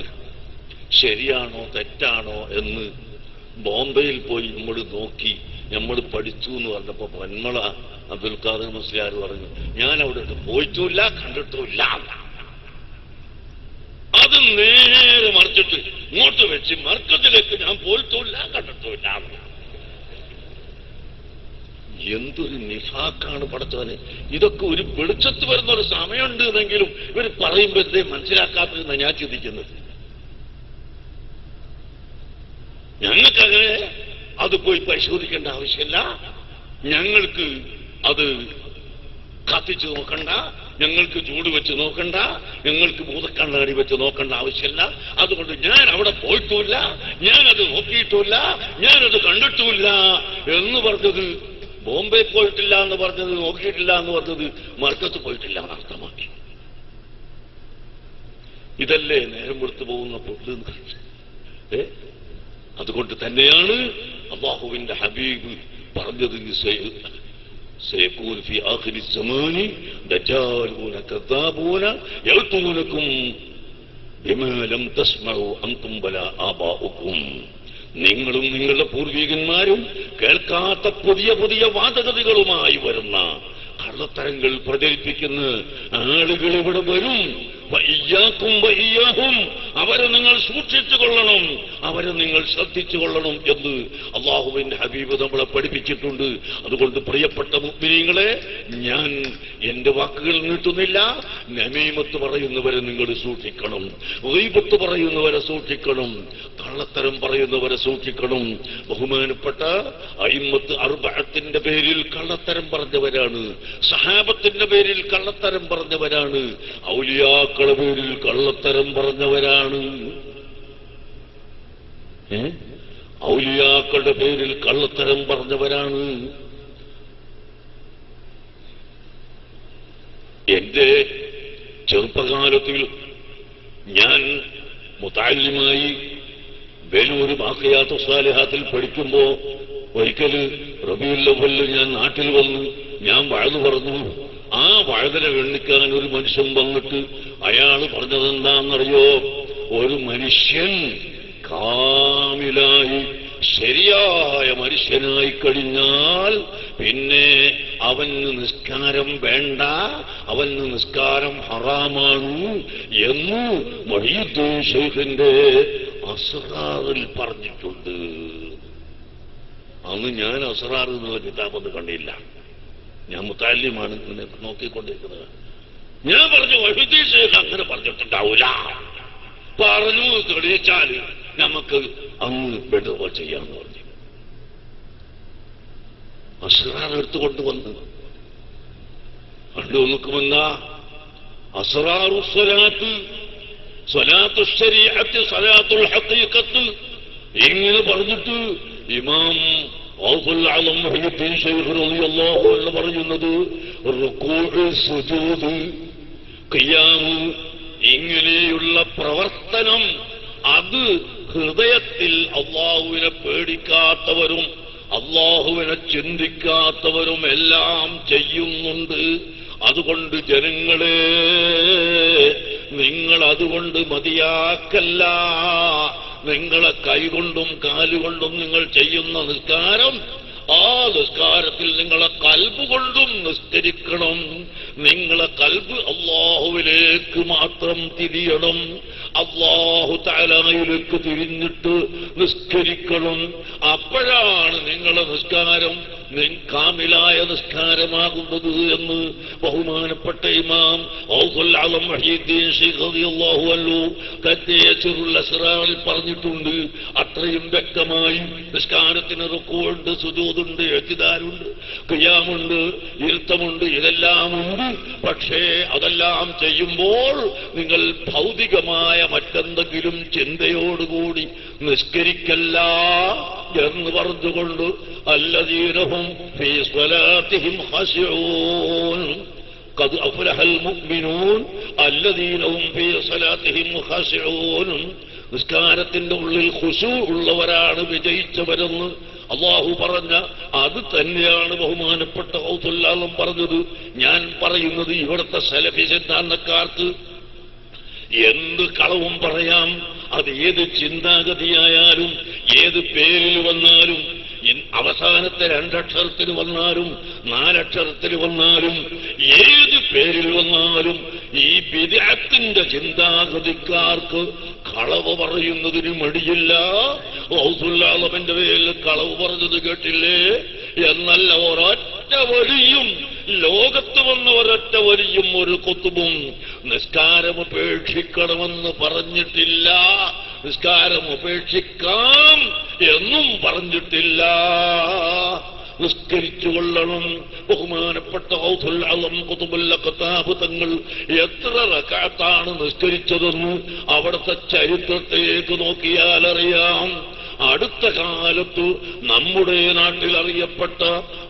ശരിയാണോ തെറ്റാണോ എന്ന് ബോംബെയിൽ പോയി നമ്മൾ നോക്കി, നമ്മൾ പഠിച്ചു എന്ന് പറഞ്ഞപ്പോ പൊന്മള അബ്ദുൽ ഖാദർ മുസ്ലിയാർ പറഞ്ഞു, ഞാൻ അവിടെ പോയിട്ടുമില്ല കണ്ടിട്ടുമില്ല. വെച്ചിട്ട് ഇങ്ങോട്ട് വെച്ച് മർക്കത്തിലേക്ക് ഞാൻ പോയിട്ടില്ല, കണ്ടിട്ടില്ല. എന്തൊരു നിഫാക്കാണ് പടച്ചവന്. ഇതൊക്കെ ഒരു വെളിച്ചത്ത് വരുന്ന ഒരു സമയമുണ്ട് എന്നെങ്കിലും ഇവർ പറയുമ്പോൾ എന്തേ മനസ്സിലാക്കാത്തതെന്ന് ഞാൻ ചിന്തിക്കുന്നത്. ഞങ്ങൾക്കങ്ങനെ അത് പോയി പരിശോധിക്കേണ്ട ആവശ്യമില്ല, ഞങ്ങൾക്ക് അത് കത്തിച്ച് നോക്കണ്ട, ഞങ്ങൾക്ക് ചൂട് വെച്ച് നോക്കണ്ട, ഞങ്ങൾക്ക് ഭൂതക്കണ്ണാടി വെച്ച് നോക്കേണ്ട ആവശ്യമില്ല. അതുകൊണ്ട് ഞാൻ അവിടെ പോയിട്ടുമില്ല, ഞാനത് നോക്കിയിട്ടുമില്ല, ഞാനത് കണ്ടിട്ടുമില്ല എന്ന് പറഞ്ഞത്, ബോംബെ പോയിട്ടില്ല എന്ന് പറഞ്ഞത്, നോക്കിയിട്ടില്ല എന്ന് പറഞ്ഞത് മർക്കത്ത് പോയിട്ടില്ല എന്ന് അർത്ഥമാക്കി. ഇതല്ലേ നേരം വെളുത്തു പോകുന്ന പൊട്ട്. അതുകൊണ്ട് തന്നെയാണ് അല്ലാഹുവിന്റെ ഹബീബ് പറഞ്ഞത്, سيكون في آخر الزمان دجالون كذابون يأتونكم بما لم تسمعوا أنتم ولا آباؤكم. നിങ്ങളും നിങ്ങളുടെ പൂർവികന്മാരും കേൾക്കാത്ത പുതിയ പുതിയ വാദഗതികളുമായി വരുന്ന കള്ളത്തരങ്ങൾ പ്രചരിപ്പിക്കുന്ന ആളുകൾ ഇവിടെ വരും. അവരെ നിങ്ങൾ സൂക്ഷിച്ചു കൊള്ളണം, അവരെ നിങ്ങൾ ശ്രദ്ധിച്ചു കൊള്ളണം എന്ന് അല്ലാഹുവിന്റെ ഹബീബ് നമ്മളെ പഠിപ്പിച്ചിട്ടുണ്ട്. അതുകൊണ്ട് പ്രിയപ്പെട്ട മുഅ്മിനീങ്ങളെ, ഞാൻ എന്റെ വാക്കുകൾ നീട്ടുന്നില്ല. നമീമത്ത് പറയുന്നവരെ നിങ്ങൾ സൂക്ഷിക്കണം, ഗീബത്ത് പറയുന്നവരെ സൂക്ഷിക്കണം, കള്ളത്തരം പറയുന്നവരെ സൂക്ഷിക്കണം. ബഹുമാനപ്പെട്ട അയിമ്മത്ത് അർബഅത്തിന്റെ പേരിൽ കള്ളത്തരം പറഞ്ഞവരാണ്, സഹാബത്തിന്റെ പേരിൽ കള്ളത്തരം പറഞ്ഞവരാണ്, ഔലിയാക്കളുടെ പേരിൽ കള്ളത്തരം പറഞ്ഞവരാണ്. ഔലിയാക്കളുടെ പേരിൽ കള്ളത്തരം പറഞ്ഞവരാണ്. എന്റെ ചെറുപ്പകാലത്തിൽ ഞാൻ മുതഅല്ലിമായി വേലൂർ ബാഖിയാത്തു സ്വാലിഹാത്തിൽ പഠിക്കുമ്പോ ഒരിക്കല് റബീഉൽ അവ്വലിൽ ഞാൻ നാട്ടിൽ വന്നു, ഞാൻ വഅദ് പറഞ്ഞു. ആ വഅദിനെ എണ്ണിക്കാൻ ഒരു മനുഷ്യൻ വന്നിട്ട് അയാൾ പറഞ്ഞതെന്താണെന്നറിയോ? ഒരു മനുഷ്യൻ കാമിലായി ശരിയായ മനുഷ്യനായി കഴിഞ്ഞാൽ പിന്നെ അവന് നിസ്കാരം വേണ്ട, അവന് നിസ്കാരം ഹറാമാണ് എന്ന് മുഹയ്യിദ്ദീൻ ശൈഖിന്റെ അസ്റാറിൽ പറഞ്ഞിട്ടുണ്ട്. അന്ന് ഞാൻ അസ്റാർ എന്നുള്ള കിതാബൊന്നും കണ്ടില്ല, ഞാൻ മുതഅല്ലിമാണ് നോക്കിക്കൊണ്ടിരിക്കുന്നത്. ഞാൻ പറഞ്ഞു മുഹയ്യിദ്ദീൻ ശൈഖ് അങ്ങനെ പറഞ്ഞിട്ടുണ്ടാവൂല, പറഞ്ഞു തെളിയിച്ചാൽ നമുക്ക് അങ്ങ് ബെഡുവ ചെയ്യാന്ന് പറഞ്ഞു. അസ്റാർ എടുത്തുകൊണ്ടുവന്ന് കണ്ടു നോക്കുമെന്നാ അസ്റാറു സ്വലാത്ത്, സ്വലാത്തു ശരീഅത്ത്, സ്വലാത്തുൽ ഹഖീഖത്ത് ഇങ്ങനെ പറഞ്ഞിട്ട് ഇമാം ഔഫുൽ അലം മുഹയ്യിദ്ദീൻ ശൈഖ് റളിയല്ലാഹു അൻഹു പറയുന്നത് റുകൂഉ, സുജൂദ്, ഖിയാം ഇങ്ങനെയുള്ള പ്രവർത്തനം അത് ഹൃദയത്തിൽ അല്ലാഹുവിനെ പേടിക്കാത്തവരും അല്ലാഹുവിനെ ചിന്തിക്കാത്തവരും എല്ലാം ചെയ്യുന്നുണ്ട്. അതുകൊണ്ട് ജനങ്ങളെ, നിങ്ങൾ അതുകൊണ്ട് മതിയാക്കല്ല. നിങ്ങളെ കൈകൊണ്ടും കാലുകൊണ്ടും നിങ്ങൾ ചെയ്യുന്ന നിസ്കാരം, ആ നിസ്കാരത്തിൽ നിങ്ങളെ കൽബ് കൊണ്ടും നിസ്കരിക്കണം. നിങ്ങളെ കൽബ് അല്ലാഹുവിലേക്ക് മാത്രം തിരിയണം, അല്ലാഹു തആലയിലേക്ക് തിരിഞ്ഞിട്ട് നിസ്കരിക്കണം. അപ്പോഴാണ് നിങ്ങളെ നിസ്കാരം കാമിലായ നിസ്കാരമാകുന്നത് എന്ന് ബഹുമാനപ്പെട്ട ഇമാം ഔഫുൽ അലം മുഹയ്യിദ്ദീൻ ശൈഖ് റളിയല്ലാഹു അൻഹു തദ്ദേശുൽ അസ്റാറിൽ പറഞ്ഞിട്ടുണ്ട്. അത്രയും വ്യക്തമായി നിസ്കാരത്തിന് റുകൂഉണ്ട്, സുജൂദുണ്ട്, ഇഅ്തിദാലുണ്ട്, ഖിയാമുണ്ട്, ഇരുത്തമുണ്ട്, ഇതെല്ലാം ഉണ്ട്. പക്ഷേ അതെല്ലാം ചെയ്യുമ്പോൾ നിങ്ങൾ ഭൗതികമായ മറ്റെന്തെങ്കിലും ചിന്തയോടുകൂടി നിസ്കരിക്കല്ല എന്ന് പറഞ്ഞുകൊണ്ട് അല്ലദീനഹും ഫീ സ്വലാത്തിഹിം ഖാശിഊൻ ഖദ് അഫ്ലഹൽ മുഅ്മിനൂൻ അല്ലദീനഹും ഫീ സ്വലാത്തിഹിം ഖാശിഊൻ. നിസ്കാരത്തിന്റെ ഉള്ളിൽ ഖുശൂ ഉള്ളവരാണ് വിജയിച്ചവരെന്ന് അല്ലാഹു പറഞ്ഞ അത് തന്നെയാണ് ബഹുമാനപ്പെട്ട ഔഫുൽ അലം പറഞ്ഞത്. ഞാൻ പറയുന്നത് ഇവിടുത്തെ സലഫി സിദ്ധാന്തക്കാർക്ക് എന്ത് കളവും പറയാം, അത് ഏത് ചിന്താഗതിയായാലും ഏത് പേരിൽ വന്നാലും, അവസാനത്തെ 2 അക്ഷരത്തിൽ വന്നാലും 4 അക്ഷരത്തിൽ വന്നാലും ഏത് പേരിൽ വന്നാലും ഈ ബിദ്അത്തിന്റെ ചിന്താഗതിക്കാർക്ക് കളവ് പറയുന്നതിന് മടിയില്ല. ഔസുല്ലാഹുവിന്റെ പേരിൽ കളവ് പറഞ്ഞത് കേട്ടില്ലേ? എന്നല്ല, ഒരൊറ്റ വരിയും, ലോകത്ത് വന്ന ഒരൊറ്റ വരിയും ഒരു കുത്തുബും നിസ്കാരം ഉപേക്ഷിക്കണമെന്ന് പറഞ്ഞിട്ടില്ല. നിസ്കാരം ഉപേക്ഷിക്കാം എന്നും പറഞ്ഞിട്ടില്ല. നിസ്കരിച്ചുകൊള്ളണം. ബഹുമാനപ്പെട്ട ഔസുൽ അളം ഖുതുബുൽ അഖ്താബ് തങ്ങൾ എത്ര റക്അത്താണ് നിസ്കരിച്ചതെന്ന് അവിടുത്തെ ചരിത്രത്തിലേക്ക് നോക്കിയാൽ അറിയാം. അടുത്ത കാലത്ത് നമ്മുടെ നാട്ടിൽ അറിയപ്പെട്ട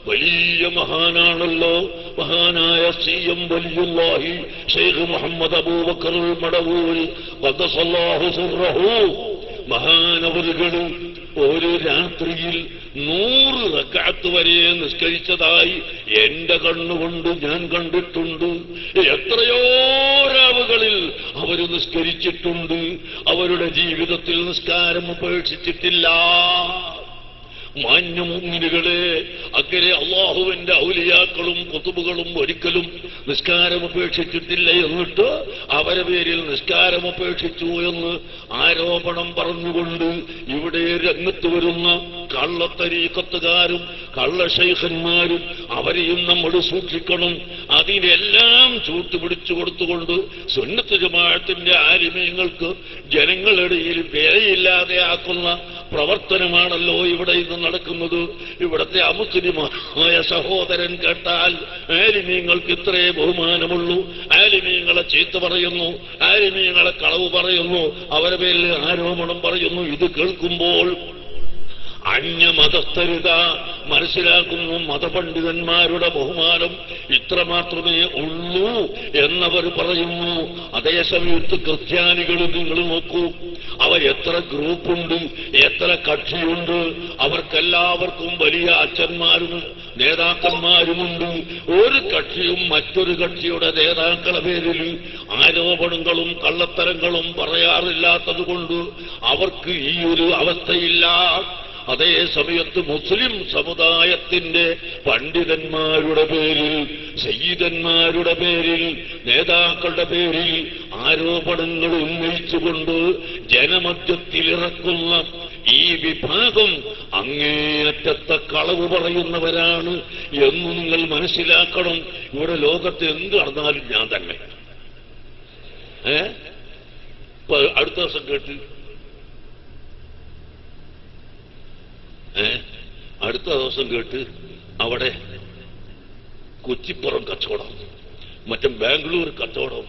വലിയ മഹാനാണല്ലോ മഹാനായ സി.എം. വലിയുല്ലാഹി ശൈഖ് മുഹമ്മദ് അബൂബക്കർ മടവൂരി ഖദ്ദസല്ലാഹു സിർറഹു. മഹാനവറുകൾ ഒരു രാത്രിയിൽ 100 റക്അത്ത് വരെ നിസ്കരിച്ചതായി എന്റെ കണ്ണുകൊണ്ട് ഞാൻ കണ്ടിട്ടുണ്ട്. എത്രയോ രാവുകളിൽ അവർ നിസ്കരിച്ചിട്ടുണ്ട്. അവരുടെ ജീവിതത്തിൽ നിസ്കാരം ഉപേക്ഷിച്ചിട്ടില്ല. മാന്യമുഅ്മിനുകളെ, അങ്ങനെ അള്ളാഹുവിന്റെ ഔലിയാക്കളും കുതുബുകളും ഒരിക്കലും നിസ്കാരം ഉപേക്ഷിച്ചിട്ടില്ല. എന്നിട്ട് അവരെ പേരിൽ നിസ്കാരം ഉപേക്ഷിച്ചു എന്ന് ആരോപണം പറഞ്ഞുകൊണ്ട് ഇവിടെ രംഗത്ത് വരുന്ന കള്ളത്തരീക്കത്തുകാരും കള്ളശൈഖന്മാരും അവരെയും നമ്മൾ സൂക്ഷിക്കണം. അതിനെല്ലാം ചൂട്ടുപിടിച്ചു കൊടുത്തുകൊണ്ട് സുന്നത്ത് ജമാഅത്തിന്റെ ആലിമീങ്ങൾക്ക് ജനങ്ങളിടയിൽ വിലയില്ലാതെ ആക്കുന്ന പ്രവർത്തനമാണല്ലോ ഇവിടെ ഇന്ന് നടക്കുന്നത്. ഇവിടത്തെ അമുസ്ലിമായ സഹോദരൻ കേട്ടാൽ ആലിമീങ്ങൾക്ക് ഇത്രേ ബഹുമാനമുള്ളൂ. ആലിമീങ്ങളെ ചീത്ത പറയുന്നു, ആലിമീങ്ങളെ കളവ് പറയുന്നു, അവരെ പേരിൽ ആരോപണം പറയുന്നു. ഇത് കേൾക്കുമ്പോൾ അന്യമതസ്ഥരുത മനസ്സിലാക്കുന്നു. മതപണ്ഡിതന്മാരുടെ ബഹുമാനം ഇത്രമാത്രമേ ഉള്ളൂ എന്നവർ പറയുന്നു. അതേസമയത്ത് ക്രിസ്ത്യാനികൾ നിങ്ങൾ നോക്കൂ, അവരെത്ര ഗ്രൂപ്പുണ്ട്, എത്ര കക്ഷിയുണ്ട്. അവർക്കെല്ലാവർക്കും വലിയ അച്ഛന്മാരും നേതാക്കന്മാരുമുണ്ട്. ഒരു കക്ഷിയും മറ്റൊരു കക്ഷിയുടെ നേതാക്കളുടെ പേരിൽ ആരോപണങ്ങളും കള്ളത്തരങ്ങളും പറയാറില്ലാത്തത് കൊണ്ട് അവർക്ക് ഈ ഒരു അവസ്ഥയില്ല. അതേ സമയത്ത് മുസ്ലിം സമുദായത്തിന്റെ പണ്ഡിതന്മാരുടെ പേരിൽ, സയ്യിദന്മാരുടെ പേരിൽ, നേതാക്കളുടെ പേരിൽ ആരോപണങ്ങൾ ഉന്നയിച്ചുകൊണ്ട് ജനമധ്യത്തിലിറക്കുന്ന ഈ വിഭാഗം അങ്ങേയറ്റത്തെ കളവ് പറയുന്നവരാണ് എന്ന് നിങ്ങൾ മനസ്സിലാക്കണം. ഇവിടെ ലോകത്ത് എന്ത് നടന്നാലും ഞാൻ തന്നെ. അടുത്ത ദിവസം കേട്ട് അടുത്ത ദിവസം കേട്ട് അവിടെ കുറ്റിപ്പുറം കച്ചവടം, മറ്റേ ബാംഗ്ലൂർ കച്ചവടം,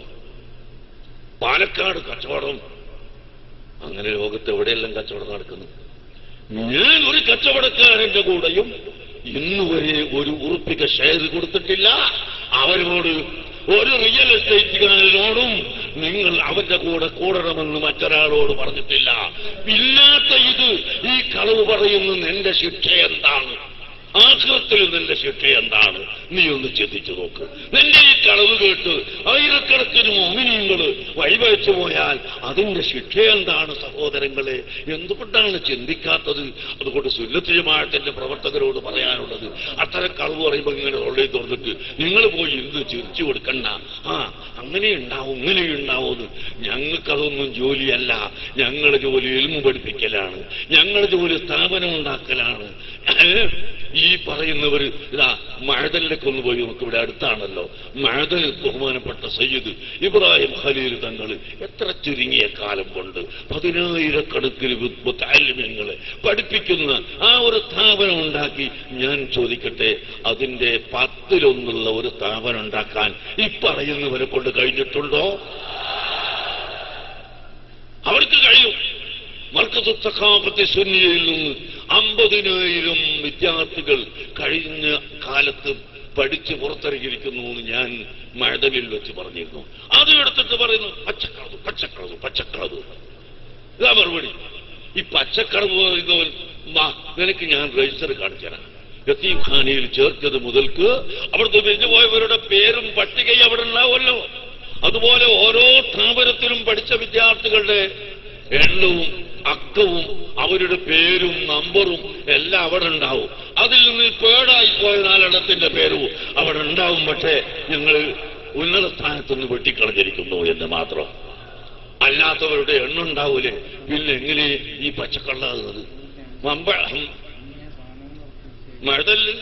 പാലക്കാട് കച്ചവടം, അങ്ങനെ ലോകത്ത് എവിടെയെല്ലാം കച്ചവടം നടക്കുന്നു. ഞാൻ ഒരു കച്ചവടക്കാരന്റെ കൂടെയും ഇന്നുവരെ ഒരു ഉറുപ്പിക ഷെയർ കൊടുത്തിട്ടില്ല. അവരോട് ഒരു റിയൽ എസ്റ്റേറ്റുകാരനോടും നിങ്ങൾ അവന്റെ കൂടെ കൂടണമെന്ന് മറ്റൊരാളോട് പറഞ്ഞിട്ടില്ല. ഇല്ലാത്ത ഇത് ഈ കളവ് പറയുന്ന എന്റെ ശിക്ഷ എന്താണ്? ആഖിറത്തിൽ നിന്റെ ശിക്ഷ എന്താണ്? നീ ഒന്ന് ചിന്തിച്ചു നോക്ക്. നിന്റെ ഈ കളവ് കേട്ട് ആയിരക്കണക്കിന് മുഅ്മിനീങ്ങൾ വഴിവെച്ചു പോയാൽ അതിന്റെ ശിക്ഷ എന്താണ് സഹോദരങ്ങളെ? എന്തുകൊണ്ടാണ് ചിന്തിക്കാത്തത്? അതുകൊണ്ട് സുന്നത്ത് ജമാഅത്തിന്റെ പ്രവർത്തകരോട് പറയാനുള്ളത്, അത്തരം കളവ് പറയുമ്പോൾ ഇങ്ങനെ തൊള്ളി തുറന്നിട്ട് നിങ്ങൾ പോയി ഇന്ന് ചിരിച്ചു കൊടുക്കണ്ട. അങ്ങനെ ഉണ്ടാവും ഇങ്ങനെ ഉണ്ടാവുമെന്ന്. ഞങ്ങൾക്കതൊന്നും ജോലിയല്ല. ഞങ്ങളുടെ ജോലി ഇൽമു പഠിപ്പിക്കലാണ്. ഞങ്ങളുടെ ജോലി സ്ഥാപനം ഉണ്ടാക്കലാണ്. ഈ പറയുന്നവർ ഇതാ മഅദലിലേക്ക് ഒന്ന് പോയി നമുക്ക് ഇവിടെ അടുത്താണല്ലോ. മഅദൽ ബഹുമാനപ്പെട്ട സയ്യിദ് ഇബ്രാഹിം ഖലീൽ തങ്ങൾ എത്ര ചുരുങ്ങിയ കാലം കൊണ്ട് 10,000 മുതഅല്ലിമീങ്ങളെ പഠിപ്പിക്കുന്ന ആ ഒരു സ്ഥാപനം ഉണ്ടാക്കി. ഞാൻ ചോദിക്കട്ടെ, അതിന്റെ 10-1 ഒരു സ്ഥാപനം ഉണ്ടാക്കാൻ ഈ പറയുന്നവരെ കൊണ്ട് കഴിഞ്ഞിട്ടുണ്ടോ? അവർക്ക് കഴിയും. മർക്കസ് സഖാഫത്ത് സുന്നിയയിൽ നിന്ന് 50,000 വിദ്യാർത്ഥികൾ കഴിഞ്ഞ കാലത്ത് പഠിച്ച് പുറത്തിറങ്ങിയിരിക്കുന്നു എന്ന് ഞാൻ മഅദലിൽ വെച്ച് പറഞ്ഞിരുന്നു. അത് എടുത്തിട്ട് പറയുന്നു പച്ചക്കളവ് പച്ചക്കളവ് പച്ചക്കളവ്. ഇതാ മറുപടി. ഈ പച്ചക്കളവ് പറയുന്നവൻ നിനക്ക് ഞാൻ രജിസ്റ്റർ കാണിച്ചു തരാം. യതീംഖാനയിൽ ചേർത്തത് മുതൽക്ക് അവിടുത്തെ പിരിഞ്ഞുപോയവരുടെ പേരും പട്ടികയും അവിടെ ഉണ്ടാവുമല്ലോ. അതുപോലെ ഓരോ സ്ഥാപനത്തിലും പഠിച്ച വിദ്യാർത്ഥികളുടെ എണ്ണവും അക്കവും അവരുടെ പേരും നമ്പറും എല്ലാം അവിടെ ഉണ്ടാവും. അതിൽ നിന്ന് പേടായിപ്പോയ 4 പേരും അവിടെ ഉണ്ടാവും. പക്ഷേ ഞങ്ങൾ ഉന്നത സ്ഥാനത്തുനിന്ന് വെട്ടിക്കളഞ്ഞിരിക്കുന്നു എന്ന് മാത്രം. അല്ലാത്തവരുടെ എണ്ണുണ്ടാവൂലേ? പിന്നെ എങ്ങനെ ഈ പച്ചക്കള്ളാകുന്നത്? മഴതല്ല്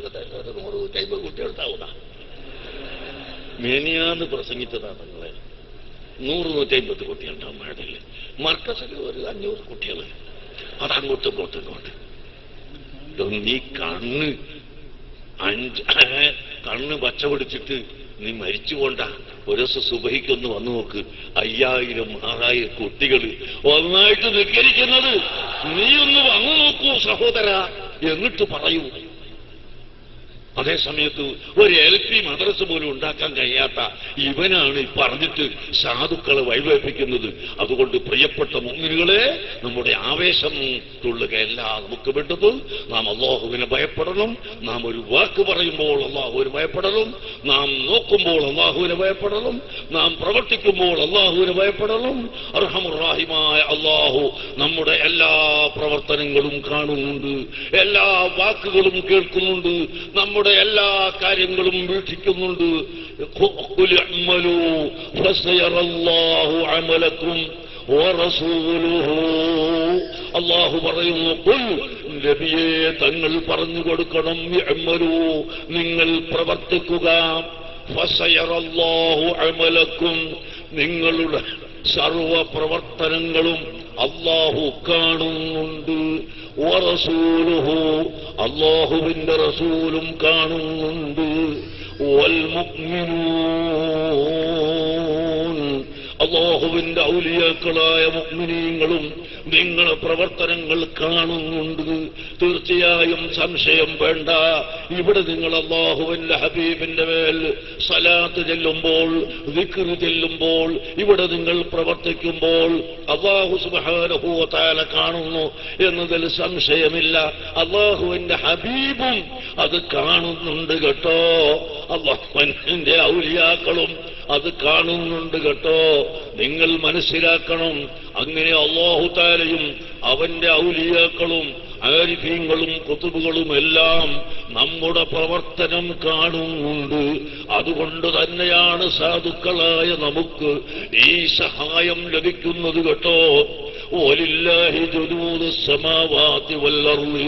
100-150 കുട്ടികൾക്കാവുന്ന മേനിയാന്ന് പ്രസംഗിച്ചതാണ് നിങ്ങളെ. 100-150 കുട്ടികളുണ്ടാവും മഴതല്ല്. മർക്കസിൽ ഒരു 500 കുട്ടികൾ. അതങ്ങോട്ടും ഇങ്ങോട്ടും ഇങ്ങോട്ട്. നീ കണ്ണ് പച്ച പിടിച്ചിട്ട് നീ മരിച്ചു പോണ്ട. ഒരു ദിവസം സുബഹിക്കൊന്ന് വന്നു നോക്ക്, 5000-6000 കുട്ടികൾ ഒന്നായിട്ട് നിസ്കരിക്കുന്നത്. നീ ഒന്ന് വന്നു നോക്കൂ സഹോദര, എന്നിട്ട് പറയൂ. അതേ സമയത്ത് ഒരു LP മദ്രസ പോലും ഉണ്ടാക്കാൻ കഴിയാത്ത ഇവനാണ് ഈ പറഞ്ഞിട്ട് സാധുക്കളെ വഴിവേൽപ്പിക്കുന്നത്. അതുകൊണ്ട് പ്രിയപ്പെട്ട മുഅ്മിനുകളെ, നമ്മുടെ ആവേശം തുള്ളുകയല്ല നമുക്ക് വേണ്ടത്. നാം അല്ലാഹുവിനെ ഭയപ്പെടണം. നാം ഒരു വാക്ക് പറയുമ്പോൾ അല്ലാഹുവിനെ ഭയപ്പെടണം. നാം നോക്കുമ്പോൾ അല്ലാഹുവിനെ ഭയപ്പെടണം. നാം പ്രവർത്തിക്കുമ്പോൾ അല്ലാഹുവിനെ ഭയപ്പെടണം. അർഹമുർ റഹീമായ അല്ലാഹു നമ്മുടെ എല്ലാ പ്രവർത്തനങ്ങളും കാണുന്നുണ്ട്, എല്ലാ വാക്കുകളും കേൾക്കുന്നുണ്ട്, നമ്മുടെ എല്ലാ കാര്യങ്ങളും വീക്ഷിക്കുന്നുണ്ട്. അല്ലാഹു പറയുന്നു, നബിയെ തങ്ങൾ പറഞ്ഞു കൊടുക്കണം, ഇഅ്മലൂ, നിങ്ങൾ പ്രവർത്തിക്കുക. ഫസയറല്ലാഹു അമലക്കും, നിങ്ങളുടെ സർവ പ്രവർത്തനങ്ങളും അല്ലാഹു കാണുന്നുണ്ട്. വറസൂലുഹു, അല്ലാഹുവിന്റെ റസൂലും കാണുന്നുണ്ട്. വൽ മുഅ്മിനൂൻ, അല്ലാഹുവിന്റെ ഔലിയാക്കളായ മുഅ്മിനീങ്ങളും നിങ്ങളുടെ പ്രവർത്തനങ്ങൾ കാണുന്നുണ്ട്. തീർച്ചയായും സംശയം വേണ്ട. ഇവിടെ നിങ്ങൾ അല്ലാഹുവിന്റെ ഹബീബിന്റെ മേൽ സലാത്ത് ചെല്ലുമ്പോൾ, ദിക്ർ ചെല്ലുമ്പോൾ, ഇവിടെ നിങ്ങൾ പ്രവർത്തിക്കുമ്പോൾ അല്ലാഹു സുബ്ഹാനഹു വ തആല കാണുന്നു എന്നതിൽ സംശയമില്ല. അല്ലാഹുവിന്റെ ഹബീബും അത് കാണുന്നുണ്ട് കേട്ടോ. അല്ലാഹുവിന്റെ ഔലിയാക്കളും അത് കാണുന്നുണ്ട് കേട്ടോ. നിങ്ങൾ മനസ്സിലാക്കണം. അങ്ങനെ അല്ലാഹു തആലയും അവന്റെ ഔലിയാക്കളും ആരിഫീങ്ങളും കുതുബുകളും എല്ലാം നമ്മുടെ പ്രവർത്തനം കാണുന്നുണ്ട്. അതുകൊണ്ട് തന്നെയാണ് സാധുക്കളായ നമുക്ക് ഈ സഹായം ലഭിക്കുന്നത് കേട്ടോ. വലില്ലാഹി ജുനൂദുസ് സമാവാതി വൽ അർളി,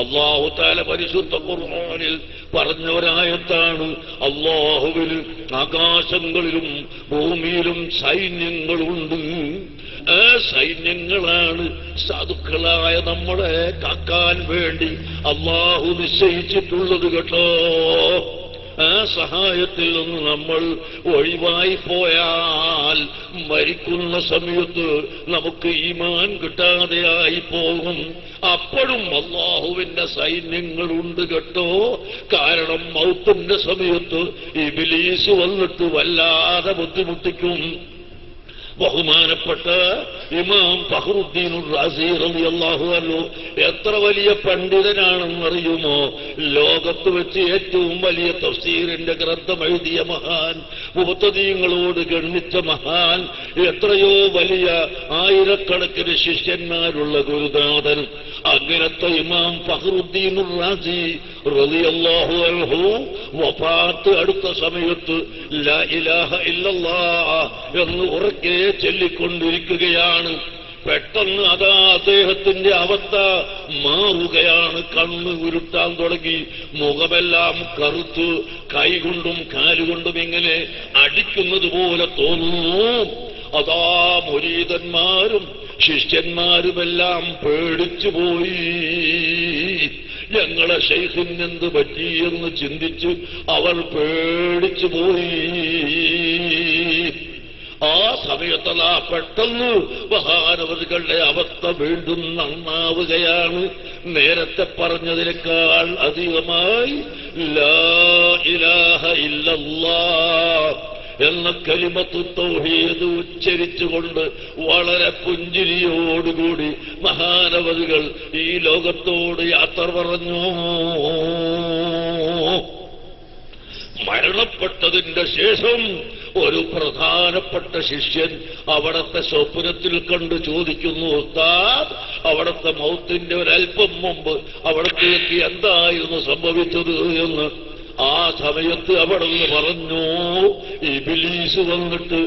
അല്ലാഹു തആല പരിശുദ്ധ ഖുർആനിൽ പറഞ്ഞ ഒരായത്താണ്. അല്ലാഹുവിന് ആകാശങ്ങളിലും ഭൂമിയിലും സൈന്യങ്ങളുണ്ട്. ആ സൈന്യങ്ങളാണ് സാധുക്കളായ നമ്മളെ കാക്കാൻ വേണ്ടി അല്ലാഹു നിശ്ചയിച്ചിട്ടുള്ളത് കേട്ടോ. ആ സഹായത്തിൽ നിന്ന് നമ്മൾ ഒഴിവായി പോയാൽ മരിക്കുന്ന സമയത്ത് നമുക്ക് ഈമാൻ കിട്ടാതെയായി പോകും. അപ്പോഴും അല്ലാഹുവിന്റെ സൈന്യങ്ങളുണ്ട് കേട്ടോ. കാരണം മൗത്തിന്റെ സമയത്ത് ഇബ്ലീസ് വന്നിട്ട് വല്ലാതെ ബുദ്ധിമുട്ടിക്കും. ബഹുമാനപ്പെട്ട ഇമാം ഫഖ്റുദ്ദീൻ റാസി റളിയല്ലാഹു അൻഹു എത്ര വലിയ പണ്ഡിതനാണെന്നറിയുമോ? ലോകത്ത് വെച്ച് ഏറ്റവും വലിയ തഫ്സീറിന്റെ ഗ്രന്ഥം എഴുതിയ മഹാൻ, മുബത്തദീങ്ങളോട് ഗണ്ണിച്ച മഹാൻ, എത്രയോ വലിയ ആയിരക്കണക്കിന് ശിഷ്യന്മാരുള്ള ഗുരുനാഥൻ. അങ്ങനത്തെ ഇമാം ഫഖ്റുദ്ദീൻ റാസി റളിയല്ലാഹു അൻഹു വഫാത്ത് അടുത്ത സമയത്ത് ലാ ഇലാഹ ഇല്ലല്ലാഹ് എന്ന് ഉറക്കെ ചൊല്ലിക്കൊണ്ടിരിക്കുകയാണ്. പെട്ടെന്ന് അതാ അദ്ദേഹത്തിന്റെ അവസ്ഥ മാറുകയാണ്. കണ്ണ് ഉരുട്ടാൻ തുടങ്ങി, മുഖമെല്ലാം കറുത്ത്, കൈകൊണ്ടും കാലുകൊണ്ടും ഇങ്ങനെ അടിക്കുന്നത് പോലെ തോന്നുന്നു. അതാ മുരീദന്മാരും ശിഷ്യന്മാരുമെല്ലാം പേടിച്ചുപോയി. ഞങ്ങളെ ശൈഖിനെന്ത് പറ്റിയെന്ന് ചിന്തിച്ച് അവർ പേടിച്ചു പോയി. ആ സമയത്തതാ പെട്ടെന്ന് മഹാനവറുകളുടെ അവസ്ഥ വീണ്ടും നന്നാവുകയാണ്. നേരത്തെ പറഞ്ഞതിനേക്കാൾ അധികമായി ലാ ഇലാഹ ഇല്ലല്ലാഹ് എന്ന കലിമത്തു തൗഹീദ് ഉച്ചരിച്ചുകൊണ്ട് വളരെ പുഞ്ചിരിയോടുകൂടി മഹാനവറുകൾ ഈ ലോകത്തോട് യാത്ര പറഞ്ഞു. മരണപ്പെട്ടതിന്റെ ശേഷം ഒരു പ്രധാനപ്പെട്ട ശിഷ്യൻ അവിടത്തെ സ്വപ്നത്തിൽ കണ്ട് ചോദിക്കുന്നു, ഉസ്താദ്, അവിടത്തെ മൗത്തിന്റെ ഒരൽപ്പം മുമ്പ് അവിടത്തേക്ക് എന്തായിരുന്നു സംഭവിച്ചത് എന്ന്. ആ സമയത്ത് അവിടുന്ന് പറഞ്ഞു, ഇബ്ലീസ് വന്നിട്ട്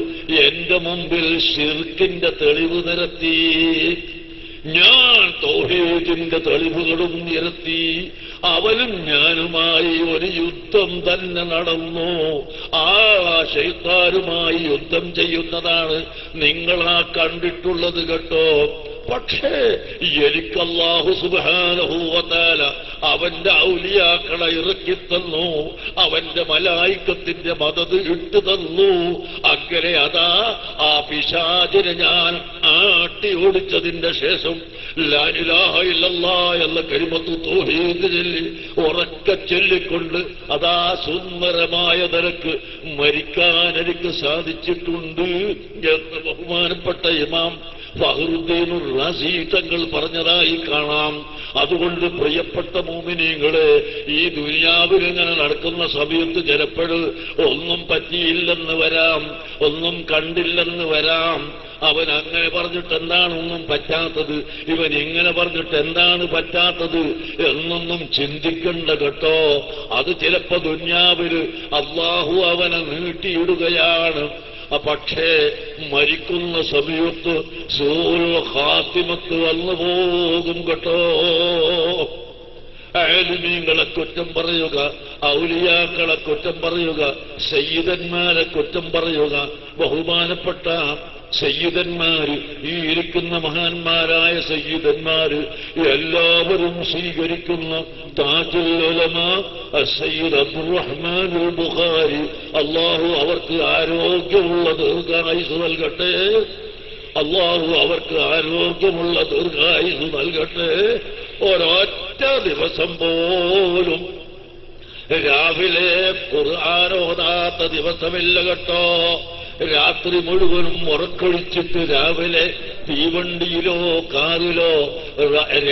എന്റെ മുമ്പിൽ ശിർക്കിന്റെ തെളിവ് നിരത്തി, ഞാൻ തൗഹീദിന്റെ തെളിവുകളും നിരത്തി. അവനും ഞാനുമായി ഒരു യുദ്ധം തന്നെ നടന്നു. ആ ശൈത്താനുമായി യുദ്ധം ചെയ്യുന്നതാണ് നിങ്ങളാ കണ്ടിട്ടുള്ളത് കേട്ടോ. പക്ഷേ എനിക്ക് അല്ലാഹു സുബ്ഹാനഹു വ തആല അവന്റെ ഔലിയാക്കളെ ഇറക്കിത്തന്നു, അവന്റെ മലായിക്കത്തിന്റെ മദദ് ഇട്ടു തന്നു. അങ്ങനെ അതാ ആ പിശാചിനെ ഞാൻ ആട്ടി ഓടിച്ചതിന്റെ ശേഷം ലാ ഇലാഹ ഇല്ലല്ലാഹ് എന്ന കലിമത്ത് തൗഹീദ് ചൊല്ലി ഉറക്കെ ചൊല്ലിക്കൊണ്ട് അതാ സുന്ദരമായ നിലക്ക് മരിക്കാൻ എനിക്ക് സാധിച്ചിട്ടുണ്ട് എന്ന് ബഹുമാനപ്പെട്ട ഇമാം ഫഖ്റുദ്ദീൻ റാസി തങ്ങൾ പറഞ്ഞതായി കാണാം. അതുകൊണ്ട് പ്രിയപ്പെട്ട മുഅ്മിനീങ്ങളെ, ഈ ദുനിയാവിൽ ഇങ്ങനെ നടക്കുന്ന സമയത്ത് ചിലപ്പോൾ ഒന്നും പറ്റിയില്ലെന്ന് വരാം, ഒന്നും കണ്ടില്ലെന്ന് വരാം. അവൻ അങ്ങനെ പറഞ്ഞിട്ട് എന്താണ് ഒന്നും പറ്റാത്തത്, ഇവൻ ഇങ്ങനെ പറഞ്ഞിട്ട് എന്താണ് പറ്റാത്തത് എന്നൊന്നും ചിന്തിക്കണ്ട കേട്ടോ. അത് ചിലപ്പോ ദുനിയാവിൽ അല്ലാഹു അവനെ നീട്ടിയിടുകയാണ്. പക്ഷേ മരിക്കുന്ന സമയത്ത് സൂൽ ഖാത്തിമത്ത് വന്നു പോകും കേട്ടോ. ആലിമീങ്ങളെ കുറ്റം പറയുക, ഔലിയാക്കളെ കുറ്റം പറയുക, സയ്യിദന്മാരെ കുറ്റം പറയുക. ബഹുമാനപ്പെട്ട സയ്യിദന്മാര്, ഈ ഇരിക്കുന്ന മഹാന്മാരായ സയ്യിദന്മാര് എല്ലാവരും സ്വീകരിക്കുന്ന താജുൽ ഉലമാ സയ്യിദ് അബ്ദുറഹ്മാൻ അൽ ബുഖാരി, അല്ലാഹു അവർക്ക് ആരോഗ്യമുള്ള ദീർഘായുസ് നൽകട്ടെ, അല്ലാഹു അവർക്ക് ആരോഗ്യമുള്ള ദീർഘായുസ് നൽകട്ടെ. ഒരൊറ്റ ദിവസം പോലും രാവിലെ ഖുർആൻ ഓതാത്ത ദിവസമില്ല കേട്ടോ. രാത്രി മുഴുവനും ഉറക്കൊഴിച്ചിട്ട് രാവിലെ തീവണ്ടിയിലോ കാറിലോ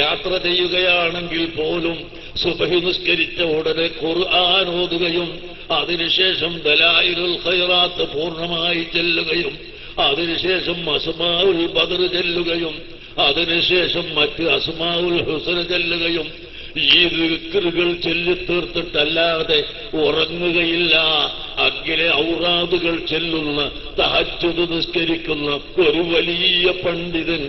യാത്ര ചെയ്യുകയാണെങ്കിൽ പോലും സുബഹി നിസ്കരിച്ച ഉടനെ ഖുർആൻ ഓതുകയും അതിനുശേഷം ദലായിലുൽ ഖൈറാത്ത് പൂർണ്ണമായി ചെല്ലുകയും അതിനുശേഷം അസ്മാഉൽ ബദർ ചെല്ലുകയും അതിനുശേഷം മറ്റ് അസ്മാഉൽ ഹുസ്ന ചെല്ലുകയും ഈ ദിക്റുകൾ ചൊല്ലിത്തീർത്തിട്ടല്ലാതെ ഉറങ്ങുകയില്ല. അങ്ങനെ ഔറാദുകൾ ചെല്ലുന്ന, തഹജ്ജുദ് നിസ്കരിക്കുന്ന ഒരു വലിയ പണ്ഡിതൻ,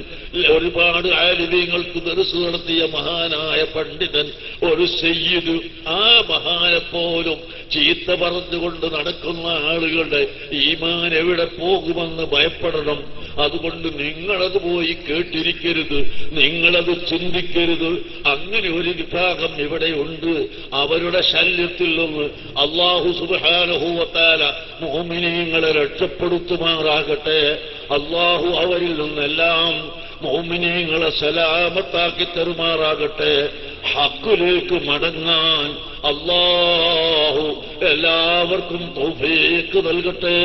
ഒരുപാട് ആലിമീങ്ങൾക്ക് ദർസ് നടത്തിയ മഹാനായ പണ്ഡിതൻ, ഒരു സയ്യിദ്, ആ മഹാനെപ്പോലും ചീത്ത പറഞ്ഞുകൊണ്ട് നടക്കുന്ന ആളുകളുടെ ഈമാൻ എവിടെ പോകുമെന്ന് ഭയപ്പെടണം. അതുകൊണ്ട് നിങ്ങളത് പോയി കേട്ടിരിക്കരുത്, നിങ്ങളത് ചിന്തിക്കരുത്. അങ്ങനെ ഒരു വിഭാഗം ഇവിടെയുണ്ട്. അവരുടെ ശല്യത്തിൽ നിന്ന് അല്ലാഹു സുബ്ഹാനഹു വ തആല മുഅ്മിനീങ്ങളെ രക്ഷപ്പെടുത്തുമാറാകട്ടെ. അല്ലാഹു അവരിൽ നിന്നെല്ലാം മുഅ്മിനീങ്ങളെ സലാമത്താക്കി തരുമാറാകട്ടെ. ഹഖിലേക്ക് മടങ്ങാൻ അല്ലാഹു എല്ലാവർക്കും തൗഫീഖ് നൽകട്ടെ.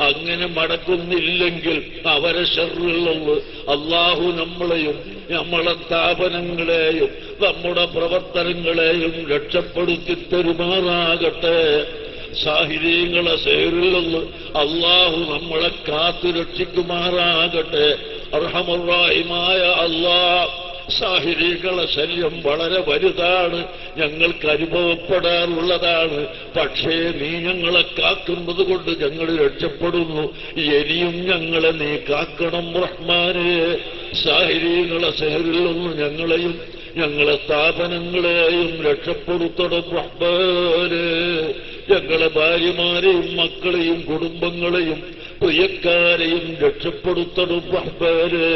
അങ്ങനെ മടങ്ങുന്നില്ലെങ്കിൽ അവരെ ശർറിൽ നിന്ന് അല്ലാഹു നമ്മളെയും നമ്മളെ സ്ഥാപനങ്ങളെയും നമ്മുടെ പ്രവർത്തനങ്ങളെയും രക്ഷപ്പെടുത്തി തരുമാറാകട്ടെ. സാഹിര്യങ്ങളെ സേറിൽ നിന്ന് അല്ലാഹു നമ്മളെ കാത്തു രക്ഷിക്കുമാറാകട്ടെ. അർഹമുർ റഹീമായ അല്ലാഹ്, സാഹിര്യങ്ങളെ ശല്യം വളരെ വലുതാണ്, ഞങ്ങൾക്ക് അനുഭവപ്പെടാറുള്ളതാണ്. പക്ഷേ നീ ഞങ്ങളെ കാക്കുന്നത് കൊണ്ട് ഞങ്ങൾ രക്ഷപ്പെടുന്നു. ഇനിയും ഞങ്ങളെ നീ കാക്കണം റഹ്മാനേ. സാഹിര്യങ്ങളെ സഹറിൽ നിന്ന് ഞങ്ങളെയും ഞങ്ങളെ സ്ഥാപനങ്ങളെയും രക്ഷപ്പെടുത്തണം റഹ്മാനേ. ഞങ്ങളെ ഭാര്യമാരെയും മക്കളെയും കുടുംബങ്ങളെയും പ്രിയക്കാരെയും രക്ഷപ്പെടുത്തണം റഹ്മാനേ.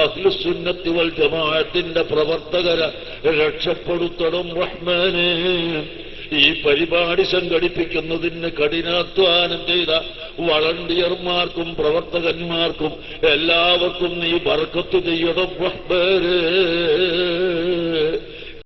അഹ്ലുസുന്നത്തി വൽ ജമാഅത്തിന്റെ പ്രവർത്തകരെ രക്ഷപ്പെടുത്തണം റഹ്മാനേ. ഈ പരിപാടി സംഘടിപ്പിക്കുന്നതിന് കഠിനാധ്വാനം ചെയ്ത വളണ്ടിയർമാർക്കും പ്രവർത്തകന്മാർക്കും എല്ലാവർക്കും നീ ബർക്കത്ത് ചെയ്യണം റഹ്മാനേ.